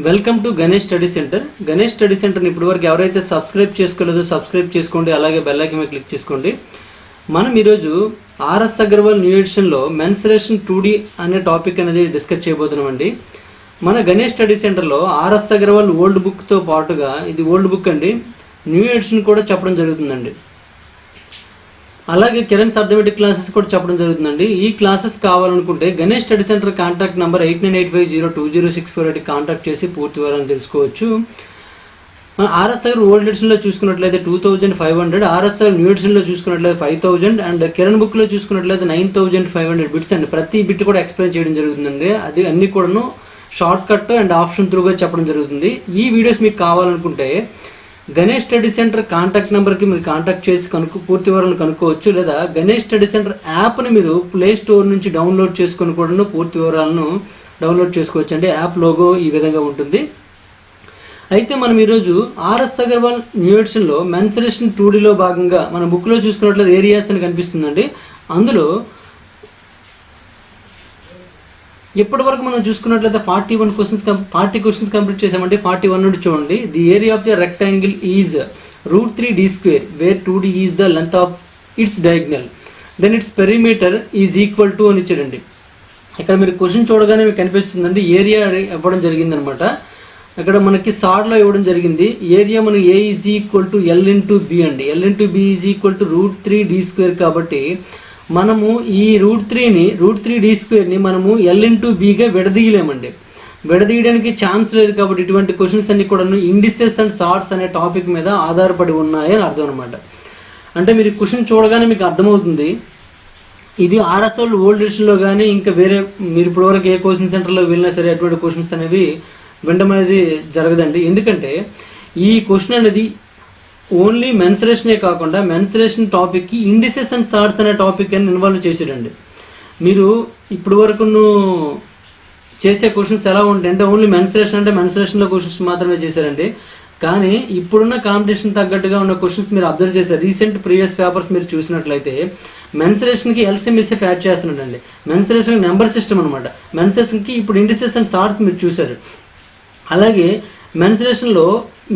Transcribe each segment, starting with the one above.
Welcome to Ganesh study centre. Ganesh study సెంటర్ని ఇప్పటివరకు ఎవరైతే సబ్స్క్రైబ్ చేసుకోలేదో సబ్స్క్రైబ్ చేసుకోండి, అలాగే బెల్ ఐకాన్ మీద క్లిక్ చేసుకోండి. మనం ఈరోజు ఆర్ఎస్ అగర్వాల్ న్యూ ఎడిషన్లో మెన్సురేషన్ 2D అనే టాపిక్ అనేది డిస్కస్ చేయబోతున్నామండి. మన గణేష్ స్టడీ సెంటర్లో ఆర్ఎస్ అగర్వాల్ ఓల్డ్ బుక్తో పాటుగా ఇది ఓల్డ్ బుక్ అండి, న్యూ ఎడిషన్ కూడా చెప్పడం జరుగుతుందండి. అలాగే కిరణ్ అర్థమెటిక్ క్లాసెస్ కూడా చెప్పడం జరుగుతుందండి. ఈ క్లాసెస్ కావాలనుకుంటే Ganesh study centre contact number 8985020648 contact చేసి పూర్తి వివరాలను తెలుసుకోవచ్చు. ఆర్ఎస్ఆర్ ఓల్డ్ ఎడిషన్లో చూసుకున్నట్లయితే 2500, ఆర్ఎస్ఆర్ న్యూ ఎడిషన్లో చూసుకున్నట్లయితే 5000 అండ్ కిరణ్ బుక్లో చూసుకున్నట్లయితే 9500 బిట్స్ అండి. ప్రతి బిట్ కూడా ఎక్స్ప్లెయిన్ చేయడం జరుగుతుందండి. అది అన్ని కూడాను షార్ట్ కట్ అండ్ ఆప్షన్ త్రూగా చెప్పడం జరుగుతుంది. ఈ వీడియోస్ మీకు కావాలనుకుంటే గణేష్ స్టడీ సెంటర్ కాంటాక్ట్ నెంబర్కి మీరు కాంటాక్ట్ చేసి పూర్తి వివరాలను కనుక్కోవచ్చు. లేదా గణేష్ స్టడీ సెంటర్ యాప్ని మీరు ప్లే స్టోర్ నుంచి డౌన్లోడ్ చేసుకొని కూడా పూర్తి వివరాలను డౌన్లోడ్ చేసుకోవచ్చు అండి. యాప్ లోగో ఈ విధంగా ఉంటుంది. అయితే మనం ఈరోజు ఆర్ఎస్ అగర్వాల్ న్యూ ఎడిషన్లో మెన్సురేషన్ 2Dలో భాగంగా మన బుక్లో చూసుకున్నట్లయితే ఏరియాస్ అని కనిపిస్తుందండి. అందులో ఇప్పటి వరకు మనం చూసుకున్నట్లయితే 40 క్వశ్చన్స్ కంప్లీట్ చేసామంటే 41 నుండి చూడండి. The area of the rectangle is √3d² where 2d is the length of its diagonal, then its perimeter is equal to అని ఇచ్చాడండి. ఇక్కడ మీరు క్వశ్చన్ చూడగానే మీకు కనిపిస్తుందండి, ఏరియా ఇవ్వడం జరిగిందనమాట. ఇక్కడ మనకి సార్లో ఇవ్వడం జరిగింది. ఏరియా మనకి A is equal to L into B అండి. L into B is equal to √3d² కాబట్టి మనము ఈ √3d² మనము L ఇంటూ బిగా విడదీయలేమండి. విడదీయడానికి ఛాన్స్ లేదు. కాబట్టి ఇటువంటి క్వశ్చన్స్ అన్ని కూడా ఇండిసెస్ అండ్ సార్ట్స్ అనే టాపిక్ మీద ఆధారపడి ఉన్నాయి అని అర్థం అనమాట. అంటే మీరు క్వశ్చన్ చూడగానే మీకు అర్థమవుతుంది ఇది ఆర్ఎస్ఎల్ ఓల్డ్ ఎడిషన్లో కానీ ఇంకా వేరే మీరు ఇప్పటివరకు ఏ కోచింగ్ సెంటర్లో వెళ్ళినా సరే అటువంటి క్వశ్చన్స్ అనేవి వినడం అనేది జరగదండి. ఎందుకంటే ఈ క్వశ్చన్ అనేది ఓన్లీ మెన్సురేషనే కాకుండా మెన్సురేషన్ టాపిక్కి ఇండిసెస్ అండ్ సార్ట్స్ అనే టాపిక్ అని ఇన్వాల్వ్ చేసాడండి. మీరు ఇప్పుడు వరకు చేసే క్వశ్చన్స్ ఎలా ఉంటాయి అంటే ఓన్లీ మెన్సురేషన్ అంటే మెన్సురేషన్లో క్వశ్చన్స్ మాత్రమే చేశారండి. కానీ ఇప్పుడున్న కాంపిటీషన్ తగ్గట్టుగా ఉన్న క్వశ్చన్స్ మీరు అబ్జర్వ్ చేశారు. రీసెంట్ ప్రీవియస్ పేపర్స్ మీరు చూసినట్లయితే మెన్సురేషన్కి ఎల్సిఎంఎస్ఎఫ్ యాడ్ చేస్తున్నాడండి. మెన్సురేషన్ నెంబర్ సిస్టమ్ అనమాట. మెన్సురేషన్కి ఇప్పుడు ఇండిసెస్ అండ్ సార్ట్స్ మీరు చూశారు. అలాగే మెన్సురేషన్లో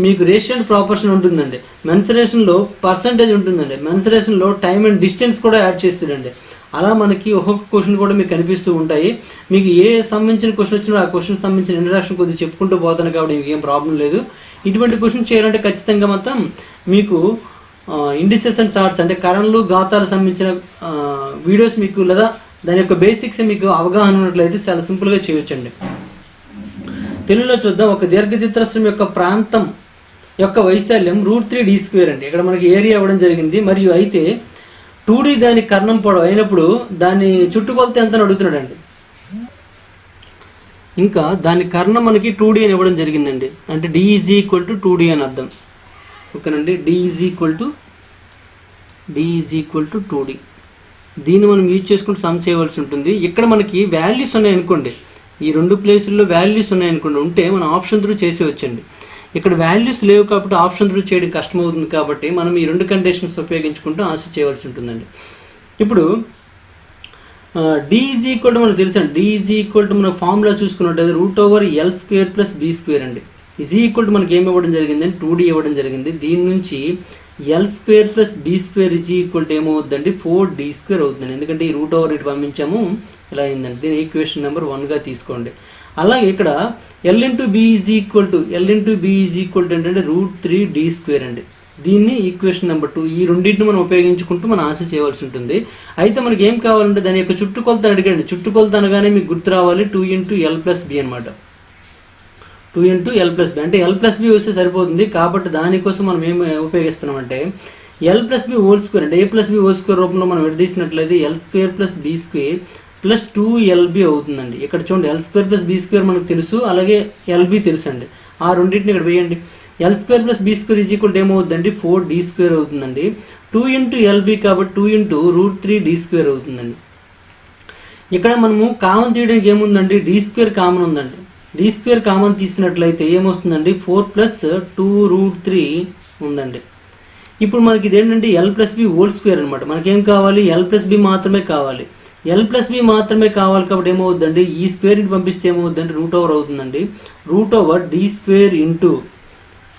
మీకు రేషియో అండ్ ప్రాపోర్షన్ ఉంటుందండి. మెన్సురేషన్లో పర్సంటేజ్ ఉంటుందండి. మెన్సురేషన్లో టైం అండ్ డిస్టెన్స్ కూడా యాడ్ చేస్తాడండి. అలా మనకి ఒక్కొక్క క్వశ్చన్ కూడా మీకు కనిపిస్తూ ఉంటాయి. మీకు ఏ సంబంధించిన క్వశ్చన్ వచ్చినా ఆ క్వశ్చన్ సంబంధించిన ఇంట్రడక్షన్ కొద్దిగా చెప్పుకుంటూ పోతాను కాబట్టి మీకు ఏం ప్రాబ్లం లేదు. ఇటువంటి క్వశ్చన్ చేయాలంటే ఖచ్చితంగా మాత్రం మీకు ఇండిసెస్ అండ్ సార్ట్స్ అంటే కరణలు ఘాతాలు సంబంధించిన వీడియోస్ మీకు లేదా దాని యొక్క బేసిక్స్ మీకు అవగాహన ఉన్నట్లయితే చాలా సింపుల్గా చేయొచ్చండి. తెలుగులో చూద్దాం. ఒక దీర్ఘచతురస్రం యొక్క ప్రాంతం యొక్క వైశాల్యం √3d² అండి. ఇక్కడ మనకి ఏరియా ఇవ్వడం జరిగింది. మరియు అయితే 2D దాని కర్ణం పొడవు అయినప్పుడు దాని చుట్టుకొలత ఎంత అని అడుగుతున్నాడు అండి. ఇంకా దాని కర్ణం మనకి 2D అని ఇవ్వడం జరిగిందండి. అంటే d is equal to 2D అని అర్థం. ఓకేనండి. d is equal to 2D. దీన్ని మనం యూజ్ చేసుకుంటూ సమ్ చేయవలసి ఉంటుంది. ఇక్కడ మనకి వాల్యూస్ ఉన్నాయనుకోండి, ఈ రెండు ప్లేసుల్లో వాల్యూస్ ఉన్నాయనుకోండి, ఉంటే మనం ఆప్షన్ త్రూ చేసేవచ్చండి. ఇక్కడ వాల్యూస్ లేవు కాబట్టి ఆప్షన్ త్రూ చేయడం కష్టమవుతుంది. కాబట్టి మనం ఈ రెండు కండిషన్స్ ఉపయోగించుకుంటూ ఆన్సర్ చేయవలసి ఉంటుందండి. ఇప్పుడు d ఈజ్ ఈక్వల్ టు మనకు తెలుసండి. d ఈజ్ ఈక్వల్ టు మన ఫార్ములా చూసుకున్నట్టయితే √L² + b² అండి. ఈజ్ ఈక్వల్ టు మనకి ఏమి ఇవ్వడం జరిగిందండి, 2D ఇవ్వడం జరిగింది. దీని నుంచి L² + b² is equal to ఏమవుతుందండి, 4d² అవుతుందండి. ఎందుకంటే ఈ √ఓవర్ ఇటు పంపించాము, ఇలా అయిందండి. దీని ఈక్వేషన్ నెంబర్ 1గా తీసుకోండి. అలాగే ఇక్కడ L into B is equal to ఏంటంటే √3d² అండి. దీన్ని ఈక్వేషన్ నెంబర్ 2. ఈ రెండింటిని మనం ఉపయోగించుకుంటూ మనం ఆన్సర్ చేయవలసి ఉంటుంది. అయితే మనకి ఏం కావాలంటే దాని యొక్క చుట్టుకొలత అడిగాడు. చుట్టుకొలత అనగానే మీకు గుర్తు రావాలి 2 × L + b అనమాట. 2 × L + b అంటే L + b వస్తే సరిపోతుంది. కాబట్టి దానికోసం మనం ఏం ఉపయోగిస్తున్నామంటే L + b హోల్² అంటే a + b హోల్² రూపంలో మనం విడదీసినట్లయితే L² + b² + 2LB అవుతుందండి. ఇక్కడ చూడండి L² + b² మనకు తెలుసు, అలాగే LB తెలుసు అండి. ఆ రెండింటిని ఇక్కడ వేయండి. L² + b² is equal to ఏమవుతుందండి, 4d² అవుతుందండి. 2 × LB కాబట్టి 2 × √3d² అవుతుందండి. ఇక్కడ మనము కామన్ తీయడానికి ఏముందండి, d² కామన్ ఉందండి. d² కామన్ తీసినట్లయితే ఏమొస్తుందండి, 4 + 2√3 ఉందండి. ఇప్పుడు మనకి ఇదేంటంటే L + b హోల్² అనమాట. మనకేం కావాలి, L + b మాత్రమే కావాలి. L+B మాత్రమే కావాలి కాబట్టి ఏమవుతుందండి, ఈ స్క్వేర్ ఇంటి పంపిస్తే ఏమవుతుందండి, రూట్ ఓవర్ అవుతుందండి. రూట్ ఓవర్ d² ఇంటూ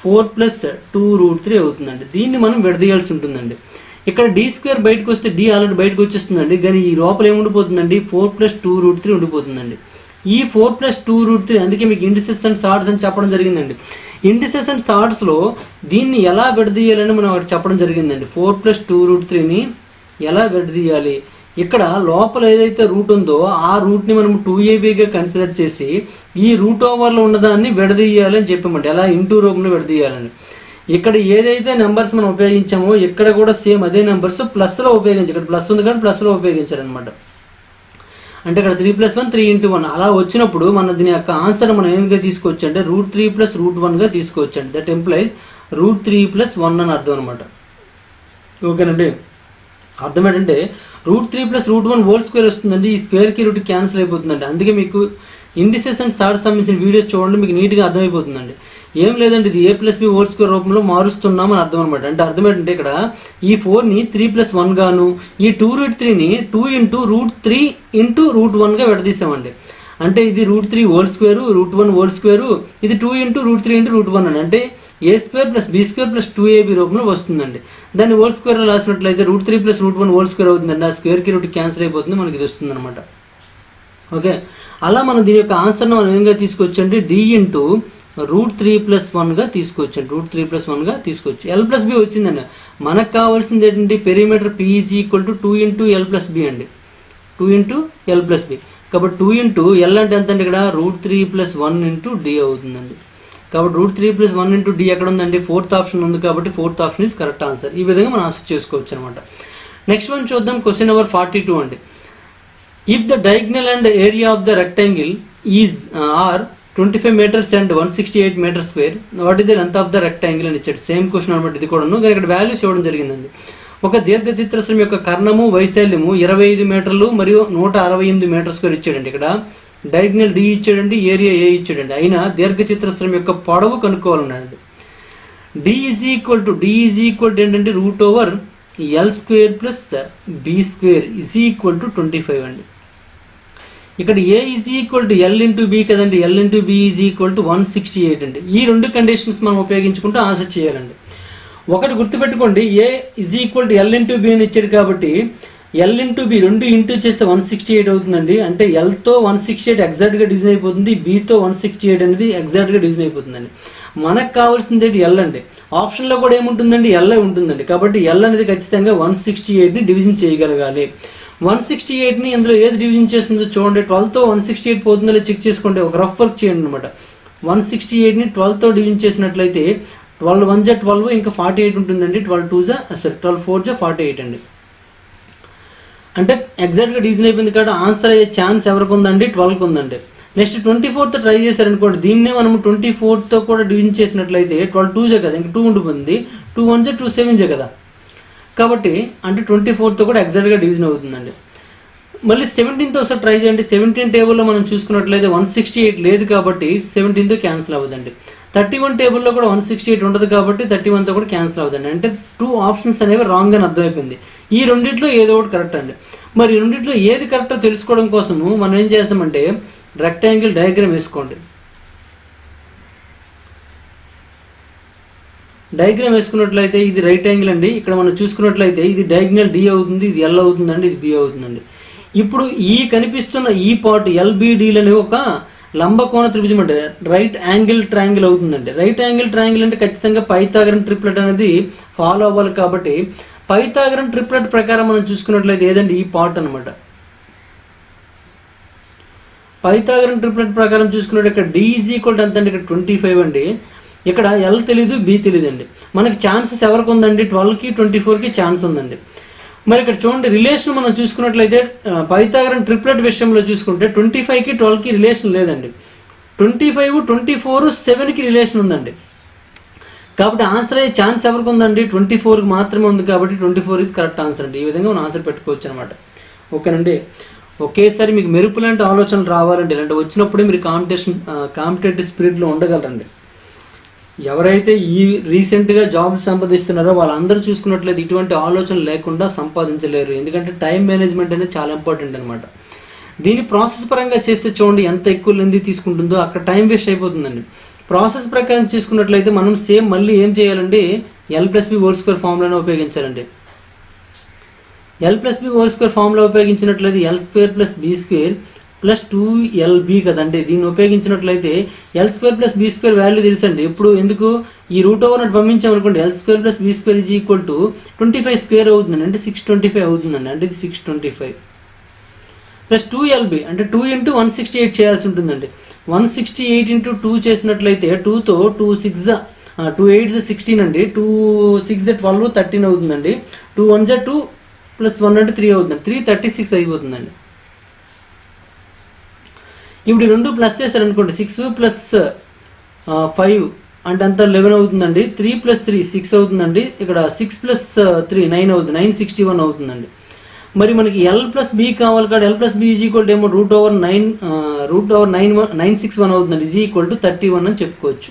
4 + 2√3 అవుతుందండి. దీన్ని మనం విడదీయాల్సి ఉంటుందండి. ఇక్కడ d² బయటకు వస్తే d ఆల్రెడీ బయటకు వచ్చేస్తుందండి, కానీ ఈ లోపల ఏముండిపోతుందండి, 4 + 2√3 ఉండిపోతుందండి. ఈ 4 + 2√3 అందుకే మీకు ఇండిసెస్ అండ్ సార్ట్స్ అని చెప్పడం జరిగిందండి. ఇండిసెస్ అండ్ సార్ట్స్లో దీన్ని ఎలా విడదీయాలని మనం అక్కడ చెప్పడం జరిగిందండి. 4 + 2√3ని ఎలా విడదీయాలి, ఇక్కడ లోపల ఏదైతే రూట్ ఉందో ఆ రూట్ని మనం 2ab కన్సిడర్ చేసి ఈ రూట్ ఓవర్లో ఉన్నదాన్ని విడదీయాలి అని చెప్పామండి. ఎలా ఇంటూ రూపంలో విడదీయాలని. ఇక్కడ ఏదైతే నెంబర్స్ మనం ఉపయోగించామో ఇక్కడ కూడా సేమ్ అదే నెంబర్స్ ప్లస్లో ఉపయోగించాలి. ఇక్కడ ప్లస్ ఉంది కానీ ప్లస్లో ఉపయోగించాలన్నమాట. అంటే ఇక్కడ 3 + 1 3 × 1 అలా వచ్చినప్పుడు మన దీని యొక్క ఆన్సర్ మనం ఏమిగా తీసుకోవచ్చు అంటే √3 + √1గా తీసుకోవచ్చు అండి. దట్ ఎంప్లాయిస్ √3 + 1 అని అర్థం అనమాట. ఓకేనండి. అర్థం ఏంటంటే √3 + √1 హోల్ స్క్వేర్ వస్తుందండి. ఈ స్క్వేర్కి రూట్ క్యాన్సిల్ అయిపోతుందండి. అందుకే మీకు ఇండిసెస్ అండ్ సార్ట్స్ సంబంధించిన వీడియోస్ చూడండి, మీకు నీట్గా అర్థమైపోతుందండి. ఏం లేదండి, ఇది a+b హోల్ స్క్వేర్ రూపంలో మారుస్తున్నామని అర్థం అనమాట. అంటే అర్థం ఏంటంటే ఇక్కడ ఈ 4ని 3 + 1 గాను ఈ 2√3ని 2 × √3 × √1గా విడదీసామండి. అంటే ఇది √3 హోల్ స్క్వేర్ √1 హోల్ స్క్వేర్, ఇది 2 × √3 × √1 అని అంటే a² + b² + 2ab రూపంలో వస్తుందండి. దాన్ని హోల్ స్క్వేర్లో రాసినట్లయితే √3 + √1 హోల్ స్క్వేర్ అవుతుందండి. ఆ స్క్వేర్కి రూట్ క్యాన్సిల్ అయిపోతుంది, మనకి ఇది వస్తుంది అనమాట. ఓకే, అలా మనం దీని యొక్క ఆన్సర్ను మనం ఏంగా తీసుకోవచ్చండి, d × √3 + 1గా తీసుకోవచ్చండి. √3 + 1గా తీసుకోవచ్చు. L+b వచ్చిందండి. మనకు కావాల్సింది ఏంటంటే పెరిమీటర్ p = 2 × L+b అండి. 2 × L+b కాబట్టి 2 × L అంటే ఎంత అండి, ఇక్కడ √3 + 1 × d అవుతుందండి. కాబట్టి √3 + 1 × d ఎక్కడ ఉందండి, 4th ఆప్షన్ ఉంది కాబట్టి 4th option is correct answer. ఈ విధంగా మనం ఆన్సర్ చేసుకోవచ్చు అనమాట. నెక్స్ట్ వన్ చూద్దాం. క్వశ్చన్ నెంబర్ 42 అండి. If the diagonal and area of the rectangle is are 25 meters and 168 meters square, what is the length of the rectangle అని ఇచ్చాడు. Same question అనమాట ఇది కూడాను, కానీ ఇక్కడ వాల్యూస్ ఇవ్వడం జరిగిందండి. ఒక దీర్ఘచతురస్రం యొక్క కర్ణము వైశాల్యము 25 మీటర్లు మరియు 168 మీటర్ స్క్వేర్ ఇచ్చాడండి. ఇక్కడ డయాగ్నల్ డి ఇచ్చాడండి, ఏరియా ఏ ఇచ్చాడండి. అయినా దీర్ఘచతురస్రం యొక్క పొడవు కనుక్కోవాలన్నాడు. డి ఈజ్ ఈక్వల్ ఏంటంటే √L² + b² is equal to 25 అండి. ఇక్కడ a is equal to L × b కదండి. L × b is equal to 168 అండి. ఈ రెండు కండిషన్స్ మనం ఉపయోగించుకుంటూ ఆన్సర్ చేయాలండి. ఒకటి గుర్తుపెట్టుకోండి, a is equal to L × b అని ఇచ్చాడు కాబట్టి L × b 2 ఇంటూ చేస్తే 168 అవుతుందండి. అంటే Lతో 168 ఎగ్జాక్ట్గా డివిజన్ అయిపోతుంది, bతో 168 అనేది ఎగ్జాక్ట్గా డివిజన్ అయిపోతుందండి. మనకు కావాల్సింది ఏంటి, L అండి. ఆప్షన్లో కూడా ఏముంటుందండి, L ఉంటుందండి. కాబట్టి L అనేది ఖచ్చితంగా 168ని డివిజన్ చేయగలగాలి. 168ని ఇందులో ఏది డివిజన్ చేస్తుందో చూడండి. 12తో 168 పోతుందో చెక్ చేసుకోండి. ఒక రఫ్ వర్క్ చేయండి అనమాట. 168ని 12తో డివిజన్ చేసినట్లయితే 12 1 = 12, ఇంకా 48 ఉంటుందండి. 12 4 = 48 అండి. అంటే ఎగ్జాక్ట్గా డివిజన్ అయిపోయింది కాబట్టి ఆన్సర్ అయ్యే ఛాన్స్ ఎవరికి ఉందండి, 12కి ఉందండి. నెక్స్ట్ 24తో ట్రై చేశారనుకోండి, దీన్నే మనం 24తో కూడా డివిజన్ చేసినట్లయితే 12 2 కదా, ఇంకా 2 ఉండిపోతుంది. 2 1 = 2 7 కదా. కాబట్టి అంటే 24తో కూడా ఎగ్జాక్ట్గా డివిజన్ అవుతుందండి. మళ్ళీ 17తో ఒకసారి ట్రై చేయండి. 17 టేబుల్లో మనం చూసుకున్నట్లయితే 168 లేదు కాబట్టి 17తో క్యాన్సిల్ అవ్వదండి. 31 టేబుల్లో కూడా 168 ఉండదు కాబట్టి 31తో కూడా క్యాన్సిల్ అవ్వదండి. అంటే 2 ఆప్షన్స్ అనేవి రాంగ్ అని అర్థమైపోయింది. ఈ రెండిట్లో ఏదో ఒకటి కరెక్ట్ అండి. మరి ఈ రెండిట్లో ఏది కరెక్టో తెలుసుకోవడం కోసము మనం ఏం చేస్తామంటే రెక్టాంగిల్ డయాగ్రామ్ వేసుకోండి. డయాగ్రామ్ వేసుకున్నట్లయితే ఇది రైట్ యాంగిల్ అండి. ఇక్కడ మనం చూసుకున్నట్లయితే ఇది డయాగ్నల్ డి అవుతుంది, ఇది ఎల్ అవుతుందండి, ఇది బి అవుతుందండి. ఇప్పుడు ఈ కనిపిస్తున్న ఈ పార్ట్ ఎల్బిడిలు అనేవి ఒక లంబకోణ త్రిభుజం అంటే రైట్ యాంగిల్ ట్రయాంగిల్ అవుతుందండి. రైట్ యాంగిల్ ట్రయాంగిల్ అంటే ఖచ్చితంగా పైథాగరన్ ట్రిప్లెట్ అనేది ఫాలో అవ్వాలి. కాబట్టి పైథాగరన్ ట్రిప్లెట్ ప్రకారం మనం చూసుకున్నట్లయితే ఏదండి ఈ పార్ట్ అనమాట. పైథాగరన్ ట్రిప్లెట్ ప్రకారం చూసుకున్నట్టు ఇక్కడ డి ఈజ్ ఈక్వల్ టు ఎంత అండి, ఇక్కడ 25 అండి. ఇక్కడ ఎల్ తెలీదు, బి తెలియదండి. మనకి ఛాన్సెస్ ఎవరికి ఉందండి, 12కి 24కి ఛాన్స్ ఉందండి. మరి ఇక్కడ చూడండి రిలేషన్ మనం చూసుకున్నట్లయితే పైథాగరన్ ట్రిప్లెట్ విషయంలో చూసుకుంటే 25కి 12కి రిలేషన్ లేదండి. 25 24 7కి రిలేషన్ ఉందండి. కాబట్టి ఆన్సర్ అయ్యే ఛాన్స్ ఎవరికి ఉందండి, 24కి మాత్రమే ఉంది. కాబట్టి 24 ఈజ్ కరెక్ట్ ఆన్సర్ అండి. ఈ విధంగా మనం ఆన్సర్ పెట్టుకోవచ్చు అనమాట. ఓకేనండి. ఒకేసారి మీకు మెరుపు లాంటి ఆలోచనలు రావాలండి. ఇలాంటి వచ్చినప్పుడే మీరు కాంపిటేటివ్ స్పిరిట్లో ఉండగలరండి. ఎవరైతే ఈ రీసెంట్గా జాబ్ సంపాదిస్తున్నారో వాళ్ళందరూ చూసుకున్నట్లయితే ఇటువంటి ఆలోచన లేకుండా సంపాదించలేరు. ఎందుకంటే టైం మేనేజ్మెంట్ అనేది చాలా ఇంపార్టెంట్ అనమాట. దీని ప్రాసెస్ పరంగా చేస్తే చూడండి ఎంత ఎక్కువ లెంది తీసుకుంటుందో, అక్కడ టైం వేస్ట్ అయిపోతుందండి. ప్రాసెస్ ప్రకారం చూసుకున్నట్లయితే మనం సేమ్ మళ్ళీ ఏం చేయాలండి, L+B² ఫార్ములాను ఉపయోగించాలండి. L+B² ఫార్ములా ఉపయోగించినట్లయితే L² + B² + 2LB కదండి. దీన్ని ఉపయోగించినట్లయితే L² + B² వాల్యూ తెలుసండి. ఇప్పుడు ఎందుకు ఈ √ఓవర్ అని పంపించామనుకోండి, L² + B² = 25² అవుతుందండి, అంటే 625 అవుతుందండి. అంటే ఇది 625 + 2LB అంటే 2 × 168 చేయాల్సి ఉంటుందండి. 168 × 2 చేసినట్లయితే 2తో 2 8 16 అండి, 2 6 12 13 అవుతుందండి. 2 1 2 + 1 అంటే 3 అవుతుందండి, 336 అయిపోతుందండి. ఇప్పుడు 2 ప్లస్ చేశారనుకోండి, 6 + 5 అంటే అంత 11 అవుతుందండి. 3 + 3 6 అవుతుందండి. ఇక్కడ 6 + 3 9 అవుతుంది, 961 అవుతుందండి. మరి మనకి L+B కావాలి కాదు, L+B ఏమో √961 అవుతుందండి, =31 అని చెప్పుకోవచ్చు.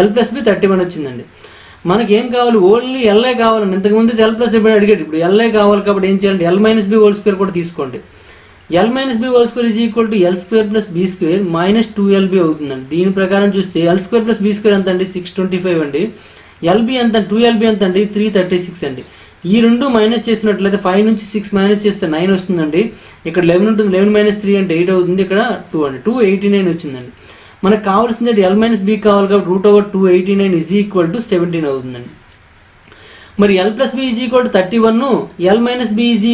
L+B 31 వచ్చిందండి. మనకి ఏం కావాలి, ఓన్లీ LA కావాలండి. ఇంతకుముందు L+B అడిగాడు, ఇప్పుడు LA కావాలి కాబట్టి ఏం చేయాలంటే L-B² కూడా తీసుకోండి. L-B² L² + B² - 2LB అవుతుందండి. దీని ప్రకారం చూస్తే L² + B² ఎంత అండి, 625 అండి. LB ఎంత, 2LB ఎంత అండి, 336 అండి. ఈ రెండు మైనస్ చేసినట్లయితే 5 నుంచి 6 మైనస్ చేస్తే 9 వస్తుందండి. ఇక్కడ 11 ఉంటుంది, 11 - 3 అంటే 8 అవుతుంది. ఇక్కడ 2 అండి, 289 వచ్చిందండి. మనకు కావాల్సింది L-B కావాలి కాబట్టి √289 = 17 అవుతుందండి. మరి L+B = 31, L-B =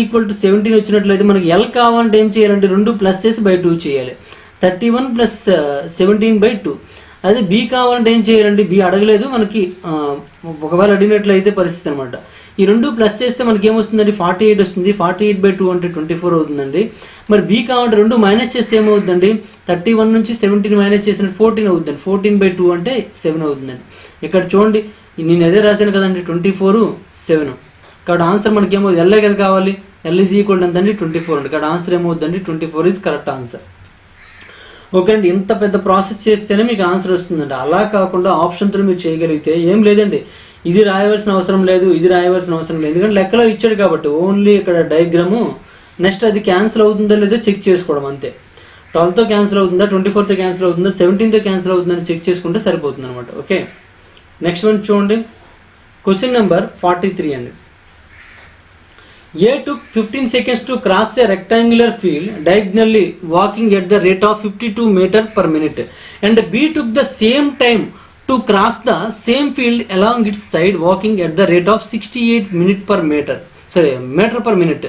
17 వచ్చినట్లయితే మనకి L కావాలంటే ఏం చేయాలంటే 2 ప్లస్ చేసి బై 2 చేయాలి. 31 + 17/2. అదే B కావాలంటే ఏం చేయాలండి, B అడగలేదు మనకి, ఒకవేళ అడిగినట్లయితే పరిస్థితి అనమాట. ఈ 2 ప్లస్ చేస్తే మనకి ఏమొస్తుందండి, 48 వస్తుంది. 48/2 అంటే 24 అవుతుందండి. మరి B కావాలంటే 2 మైనస్ చేస్తే ఏమవుతుందండి, 31 నుంచి 17 మైనస్ చేసినట్టు 14 అవుతుందండి. 14/2 అంటే 7 అవుతుందండి. ఇక్కడ చూడండి, నేను అదే రాశాను కదండి, 24 7. కాబట్టి ఆన్సర్ మనకి ఏమవుతుంది, LA కదా కావాలి, L = ఎంతండి, 24 అండి. ఇక్కడ ఆన్సర్ ఏమవుతుందండి, 24 ఈజ్ కరెక్ట్ ఆన్సర్. ఓకే అండి, ఇంత పెద్ద ప్రాసెస్ చేస్తేనే మీకు ఆన్సర్ వస్తుందండి. అలా కాకుండా ఆప్షన్తో మీరు చేయగలిగితే ఏం లేదండి, ఇది రాయవలసిన అవసరం లేదు, ఇది రాయవలసిన అవసరం లేదు. ఎందుకంటే లెక్కలో ఇచ్చాడు కాబట్టి ఓన్లీ ఇక్కడ డయాగ్రాము, నెక్స్ట్ అది క్యాన్సిల్ అవుతుందో లేదో చెక్ చేసుకోవడం అంతే. 12తో క్యాన్సిల్ అవుతుందా, 24తో క్యాన్సిల్ అవుతుందా, 17తో క్యాన్సిల్ అవుతుందని చెక్ చేసుకుంటే సరిపోతుంది అనమాట. ఓకే, నెక్స్ట్ వన్ చూడండి, క్వశ్చన్ నెంబర్ 43 అండి. A took 15 seconds to cross a rectangular field diagonally walking at the rate of 52 meters per minute, and B took the same time to cross the same field along its side walking at the rate of 68 meter per minute.